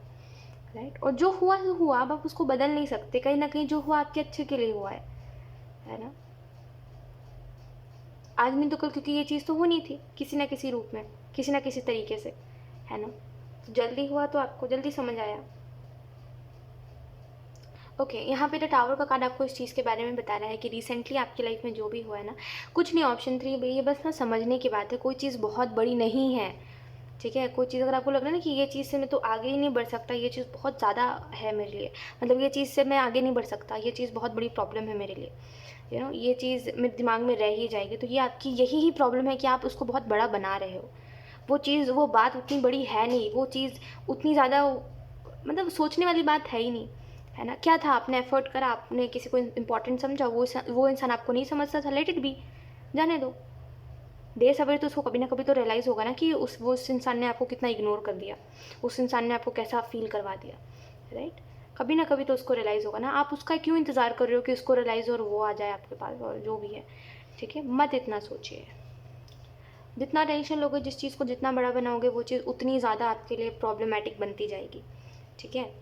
राइट? और जो हुआ सो हुआ, अब आप उसको बदल नहीं सकते। कहीं न कहीं जो हुआ आपके अच्छे के लिए हुआ है ना? आज नहीं तो कल, क्योंकि ये चीज़ तो होनी थी किसी न किसी रूप में, किसी न किसी तरीके से, है ना? तो जल्दी हुआ तो आपको जल्दी समझ आया। ओके, यहाँ पे द टावर का कार्ड आपको इस चीज़ के बारे में बता रहा है कि रिसेंटली आपकी लाइफ में जो भी हुआ है ना, कुछ नहीं, ऑप्शन 3 भई, ये बस ना समझने की बात है, कोई चीज़ बहुत बड़ी नहीं है, ठीक है? कोई चीज़ अगर आपको लग रहा है ना कि ये चीज़ से मैं तो आगे ही नहीं बढ़ सकता, ये चीज़ बहुत ज़्यादा है मेरे लिए, मतलब ये चीज़ से मैं आगे नहीं बढ़ सकता, ये चीज़ बहुत बड़ी प्रॉब्लम है मेरे लिए, ये चीज़ मेरे दिमाग में रह ही जाएगी, तो ये आपकी यही ही प्रॉब्लम है कि आप उसको बहुत बड़ा बना रहे हो। वो चीज़, वो बात उतनी बड़ी है नहीं, वो चीज़ उतनी ज़्यादा, मतलब सोचने वाली बात है ही नहीं, है ना? क्या था, आपने एफ़र्ट करा, आपने किसी को इम्पोर्टेंट समझा, वो इंसान आपको नहीं समझता था, लेट इट बी, जाने दो। देर सवेर तो उसको कभी ना कभी तो रियलाइज़ होगा ना कि उस इंसान ने आपको कितना इग्नोर कर दिया, उस इंसान ने आपको कैसा फ़ील करवा दिया, राइट? कभी ना कभी तो उसको रियलाइज़ होगा ना, आप उसका क्यों इंतज़ार कर रहे हो कि उसको रियलाइज़ हो और वो आ जाए आपके पास और जो भी है, ठीक है? मत इतना सोचिए। जितना टेंशन लोगे, जिस चीज़ को जितना बड़ा बनाओगे, वो चीज़ उतनी ज़्यादा आपके लिए प्रॉब्लमैटिक बनती जाएगी, ठीक है?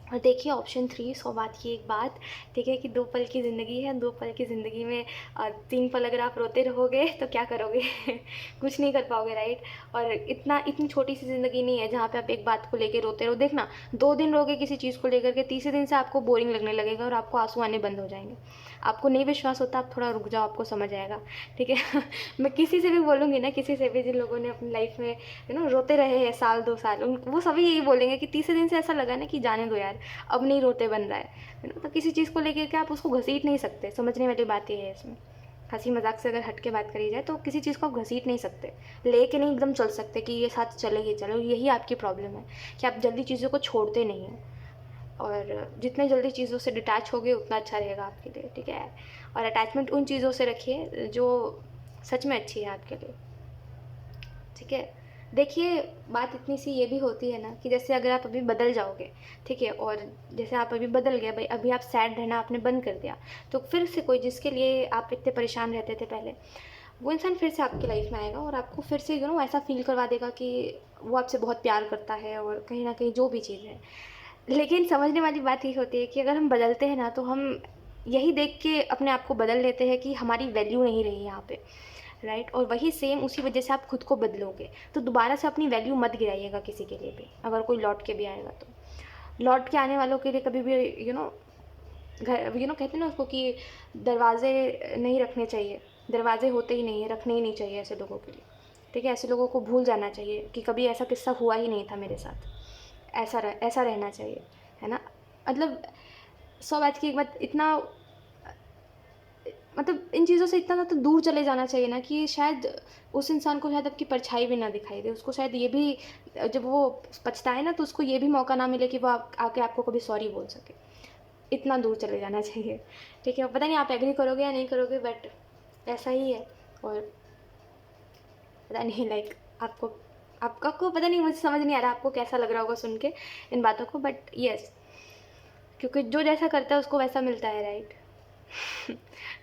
और देखिए ऑप्शन 3, सौ बात की एक बात, ठीक है, कि 2 पल की ज़िंदगी है, 2 पल की ज़िंदगी में 3 पल अगर आप रोते रहोगे तो क्या करोगे? कुछ नहीं कर पाओगे, राइट? और इतनी छोटी-सी ज़िंदगी नहीं है जहाँ पे आप एक बात को लेके रोते रहो। देखना, 2 दिन रोगे किसी चीज़ को लेकर के, तीसरे दिन से आपको बोरिंग लगने लगेगा और आपको आँसू आने बंद हो जाएँगे। आपको नहीं विश्वास होता, आप थोड़ा रुक जाओ, आपको समझ आएगा, ठीक है? मैं किसी से भी बोलूँगी ना, किसी से भी जिन लोगों ने अपनी लाइफ़ में रोते रहे हैं साल 2 साल, उन वो सभी यही बोलेंगे कि तीसरे दिन से ऐसा लगा ना कि जाने दो यार, अब नहीं रोते बन रहा है ना? तो किसी चीज़ को लेकर के आप उसको घसीट नहीं सकते, समझने वाली बात ये है इसमें। हँसी मज़ाक से अगर हट के बात करी जाए तो किसी चीज़ को आप घसीट नहीं सकते, लेके नहीं एकदम चल सकते कि ये साथ चले ही चलो, यही आपकी प्रॉब्लम है कि आप जल्दी चीज़ों को छोड़ते नहीं हो। और जितने जल्दी चीज़ों से डिटैच होगे उतना अच्छा रहेगा आपके लिए, ठीक है? और अटैचमेंट उन चीज़ों से रखिए जो सच में अच्छी है आपके लिए, ठीक है? देखिए, बात इतनी सी ये भी होती है ना कि जैसे अगर आप अभी बदल जाओगे, ठीक है? और जैसे आप अभी बदल गए भाई, अभी आप सैड रहना आपने बंद कर दिया, तो फिर से कोई जिसके लिए आप इतने परेशान रहते थे पहले, वो इंसान फिर से आपकी लाइफ में आएगा और आपको फिर से ऐसा फ़ील करवा देगा कि वो आपसे बहुत प्यार करता है और कहीं न कहीं जो भी चीज़ है। लेकिन समझने वाली बात ये होती है कि अगर हम बदलते हैं ना, तो हम यही देख के अपने आप को बदल लेते हैं कि हमारी वैल्यू नहीं रही यहाँ पे, राइट? और वही सेम उसी वजह से आप खुद को बदलोगे, तो दोबारा से अपनी वैल्यू मत गिराइएगा किसी के लिए भी, अगर कोई लौट के भी आएगा तो। लौट के आने वालों के लिए कभी भी घर कहते हैं ना उसको कि दरवाजे नहीं रखने चाहिए, दरवाजे होते ही नहीं है, रखने ही नहीं चाहिए ऐसे लोगों के लिए, ठीक है? ऐसे लोगों को भूल जाना चाहिए कि कभी ऐसा किस्सा हुआ ही नहीं था मेरे साथ, ऐसा रहना चाहिए, है ना? मतलब 100 बात की एक बात, इतना मतलब इन चीज़ों से इतना ज़्यादा दूर चले जाना चाहिए ना कि शायद उस इंसान को शायद आपकी परछाई भी ना दिखाई दे, उसको शायद ये भी, जब वो पछताए ना, तो उसको ये भी मौका ना मिले कि वो आके आपको कभी सॉरी बोल सके। इतना दूर चले जाना चाहिए, ठीक है? पता नहीं आप एग्री करोगे या नहीं करोगे, बट ऐसा ही है। और पता नहीं, लाइक आपको आपको पता नहीं, मुझे समझ नहीं आ रहा आपको कैसा लग रहा होगा सुन के इन बातों को, बट यस, क्योंकि जो जैसा करता है उसको वैसा मिलता है, राइट?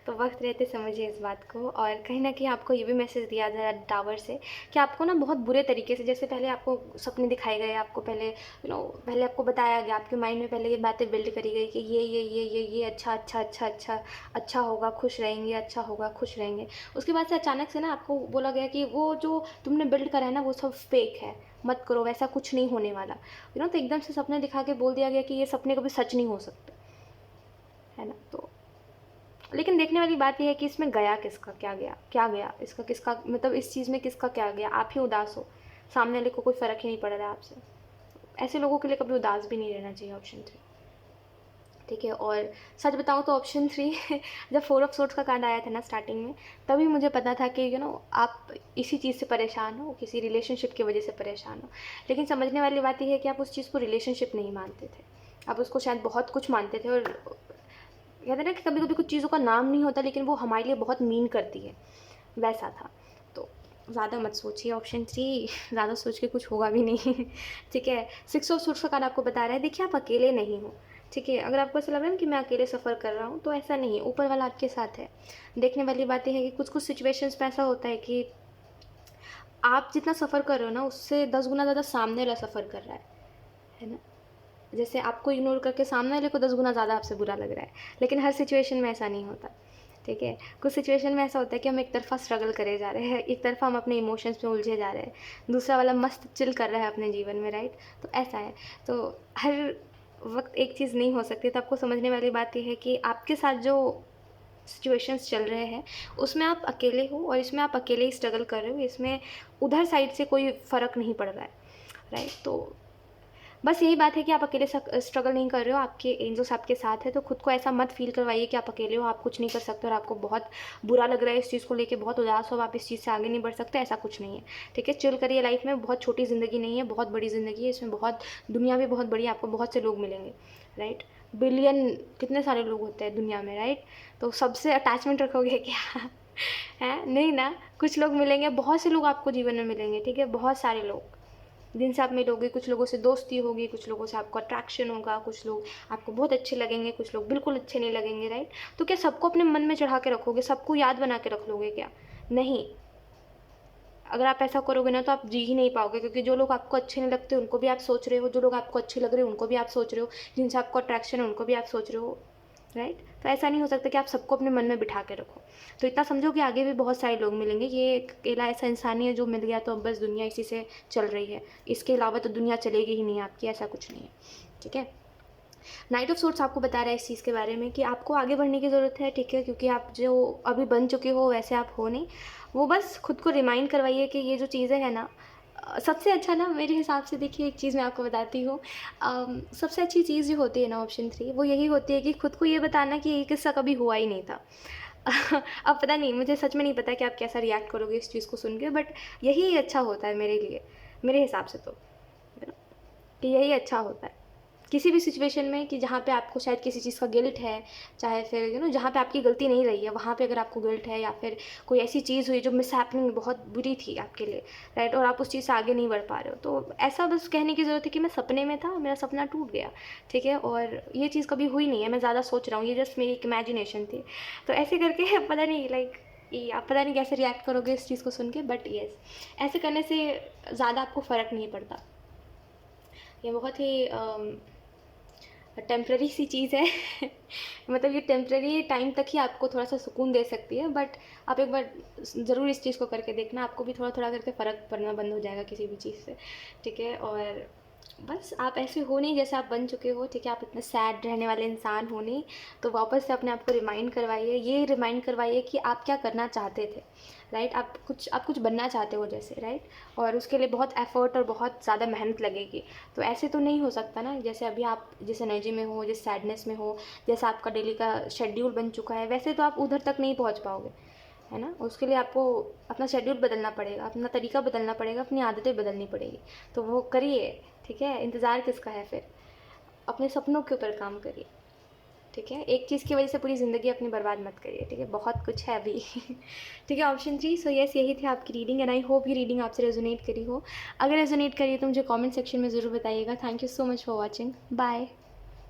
तो वक्त रहते समझिए इस बात को, और कहीं न कहीं आपको ये भी मैसेज दिया गया टावर से कि आपको ना बहुत बुरे तरीके से, जैसे पहले आपको सपने दिखाए गए, आपको पहले पहले आपको बताया गया, आपके माइंड में पहले ये बातें बिल्ड करी गई कि ये अच्छा, अच्छा, अच्छा, अच्छा, अच्छा होगा, खुश रहेंगे, अच्छा होगा, खुश रहेंगे। उसके बाद से अचानक से ना आपको बोला गया कि वो जो तुमने बिल्ड करा है ना वो सब फेक है, मत करो, वैसा कुछ नहीं होने वाला। तो एकदम से सपने दिखा के बोल दिया गया कि ये सपने कभी सच नहीं हो सकते, है ना? तो लेकिन देखने वाली बात ये है कि इसमें गया किसका, क्या गया, क्या गया, इसका किसका, मतलब इस चीज़ में किसका क्या गया? आप ही उदास हो, सामने वाले को कोई फ़र्क ही नहीं पड़ रहा है आपसे। ऐसे लोगों के लिए कभी उदास भी नहीं रहना चाहिए, ऑप्शन 3। ठीक है, और सच बताऊँ तो ऑप्शन 3 जब 4 ऑफ सोर्ड्स का कार्ड आया था ना स्टार्टिंग में, तभी मुझे पता था कि आप इसी चीज़ से परेशान हो, किसी रिलेशनशिप की वजह से परेशान हो। लेकिन समझने वाली बात ये है कि आप उस चीज़ को रिलेशनशिप नहीं मानते थे, आप उसको शायद बहुत कुछ मानते थे। और कहते हैं ना कि कभी कभी कुछ चीज़ों का नाम नहीं होता लेकिन वो हमारे लिए बहुत मीन करती है, वैसा था। तो ज़्यादा मत सोचिए ऑप्शन 3, ज़्यादा सोच के कुछ होगा भी नहीं। ठीक है, 6 ऑफ सूट्स का कार्ड आपको बता रहा है, देखिए आप अकेले नहीं हो। ठीक है, अगर आपको ऐसा लग रहा है ना कि मैं अकेले सफ़र कर रहा हूँ, तो ऐसा नहीं है, ऊपर वाला आपके साथ है। देखने वाली बात यह है कि कुछ कुछ सिचुएशंस में ऐसा होता है कि आप जितना सफ़र कर रहे हो ना उससे 10 गुना ज़्यादा सामने वाला सफ़र कर रहा है ना? जैसे आपको इग्नोर करके सामने वाले को 10 गुना ज़्यादा आपसे बुरा लग रहा है, लेकिन हर सिचुएशन में ऐसा नहीं होता। ठीक है, कुछ सिचुएशन में ऐसा होता है कि हम एक तरफ़ा स्ट्रगल करे जा रहे हैं, एक तरफ़ा हम अपने इमोशंस में उलझे जा रहे हैं, दूसरा वाला मस्त चिल कर रहा है अपने जीवन में, राइट? तो ऐसा है। तो हर वक्त एक चीज़ नहीं हो सकती। तो आपको समझने वाली बात ये है कि आपके साथ जो सिचुएशंस चल रहे हैं उसमें आप अकेले हो, और इसमें आप अकेले ही स्ट्रगल कर रहे हो, इसमें उधर साइड से कोई फ़र्क नहीं पड़ रहा है, राइट? तो बस यही बात है कि आप अकेले स्ट्रगल नहीं कर रहे हो, आपके एंजल्स आपके साथ है। तो खुद को ऐसा मत फील करवाइए कि आप अकेले हो, आप कुछ नहीं कर सकते और आपको बहुत बुरा लग रहा है इस चीज़ को लेके, बहुत उदास हो, आप इस चीज़ से आगे नहीं बढ़ सकते, ऐसा कुछ नहीं है। ठीक है, चिल करिए, लाइफ में बहुत छोटी ज़िंदगी नहीं है, बहुत बड़ी ज़िंदगी है, इसमें बहुत दुनिया भी बहुत बड़ी है, आपको बहुत से लोग मिलेंगे, राइट? बिलियन कितने सारे लोग होते हैं दुनिया में, राइट? तो सबसे अटैचमेंट रखोगे क्या? है नहीं ना, कुछ लोग मिलेंगे, बहुत से लोग आपको जीवन में मिलेंगे, ठीक है, बहुत सारे लोग जिनसे आप मिलोगे। कुछ लोगों से दोस्ती होगी, कुछ लोगों से आपको अट्रैक्शन होगा, कुछ लोग आपको बहुत अच्छे लगेंगे, कुछ लोग बिल्कुल अच्छे नहीं लगेंगे, राइट? तो क्या सबको अपने मन में चढ़ा के रखोगे, सबको याद बना के रख लोगे क्या? नहीं। अगर आप ऐसा करोगे ना तो आप जी ही नहीं पाओगे, क्योंकि जो लोग आपको अच्छे नहीं लगते उनको भी आप सोच रहे हो, जो लोग आपको अच्छे लग रहे हो उनको भी आप सोच रहे हो, जिनसे आपको अट्रैक्शन है उनको भी आप सोच रहे हो, राइट? तो ऐसा नहीं हो सकता कि आप सबको अपने मन में बिठा के रखो। तो इतना समझो कि आगे भी बहुत सारे लोग मिलेंगे, ये एक अकेला ऐसा इंसान ही है जो मिल गया तो अब बस दुनिया इसी से चल रही है, इसके अलावा तो दुनिया चलेगी ही नहीं आपकी, ऐसा कुछ नहीं है। ठीक है, नाइट ऑफ सोर्ट्स आपको बता रहा है इस चीज़ के बारे में कि आपको आगे बढ़ने की ज़रूरत है, ठीक है, क्योंकि आप जो अभी बन चुके हो वैसे आप हो नहीं। वो बस खुद को रिमाइंड करवाइए कि ये जो चीज़ें हैं ना, सबसे अच्छा ना मेरे हिसाब से, देखिए एक चीज़ मैं आपको बताती हूँ, सबसे अच्छी चीज़ जो होती है ना ऑप्शन 3, वो यही होती है कि खुद को ये बताना कि ये किस्सा कभी हुआ ही नहीं था। अब पता नहीं, मुझे सच में नहीं पता कि आप कैसा रिएक्ट करोगे इस चीज़ को सुन के, बट यही अच्छा होता है मेरे लिए, मेरे हिसाब से तो, कि यही अच्छा होता है किसी भी सिचुएशन में, कि जहाँ पे आपको शायद किसी चीज़ का गिल्ट है, चाहे फिर जहाँ पे आपकी गलती नहीं रही है वहाँ पे अगर आपको गिल्ट है, या फिर कोई ऐसी चीज़ हुई जो मिसहैपनिंग बहुत बुरी थी आपके लिए, राइट, और आप उस चीज़ से आगे नहीं बढ़ पा रहे हो, तो ऐसा बस कहने की ज़रूरत है कि मैं सपने में था, मेरा सपना टूट गया, ठीक है, और ये चीज़ कभी हुई नहीं है, मैं ज़्यादा सोच रहा हूँ, ये जस्ट मेरी एक इमेजिनेशन थी। तो ऐसे करके पता नहीं, लाइक आप पता नहीं कैसे रिएक्ट करोगे इस चीज़ को सुन के, बट येस, ऐसे करने से ज़्यादा आपको फ़र्क नहीं पड़ता। ये बहुत ही टेम्प्रेरी सी चीज़ है। मतलब ये टेम्प्रेरी टाइम तक ही आपको थोड़ा सा सुकून दे सकती है, बट आप एक बार ज़रूर इस चीज़ को करके देखना, आपको भी थोड़ा थोड़ा करके फ़र्क पड़ना बंद हो जाएगा किसी भी चीज़ से, ठीक है? और बस आप ऐसे हो नहीं जैसे आप बन चुके हो, ठीक है? आप इतने सैड रहने वाले इंसान हो नहीं, तो वापस से अपने आप को रिमाइंड करवाइए, ये रिमाइंड करवाइए कि आप क्या करना चाहते थे, राइट? आप कुछ बनना चाहते हो जैसे, राइट? और उसके लिए बहुत एफ़र्ट और बहुत ज़्यादा मेहनत लगेगी। तो ऐसे तो नहीं हो सकता ना, जैसे अभी आप जिस एनर्जी में हो, जिस सैडनेस में हो, जैसा आपका डेली का शेड्यूल बन चुका है, वैसे तो आप उधर तक नहीं पहुँच पाओगे, है ना? उसके लिए आपको अपना शेड्यूल बदलना पड़ेगा, अपना तरीका बदलना पड़ेगा, अपनी आदतें बदलनी पड़ेगी। तो वो करिए, ठीक है? इंतज़ार किसका है फिर? अपने सपनों के ऊपर काम करिए, ठीक है? एक चीज़ की वजह से पूरी ज़िंदगी अपनी बर्बाद मत करिए, ठीक है? बहुत कुछ है अभी। ठीक है, ऑप्शन 3, सो येस, यही थी आपकी रीडिंग, एंड आई होप ये रीडिंग आपसे रेज़ोनेट करी हो। अगर रेज़ोनेट करी है तो मुझे कमेंट सेक्शन में ज़रूर बताइएगा। Thank you so much for watching. Bye.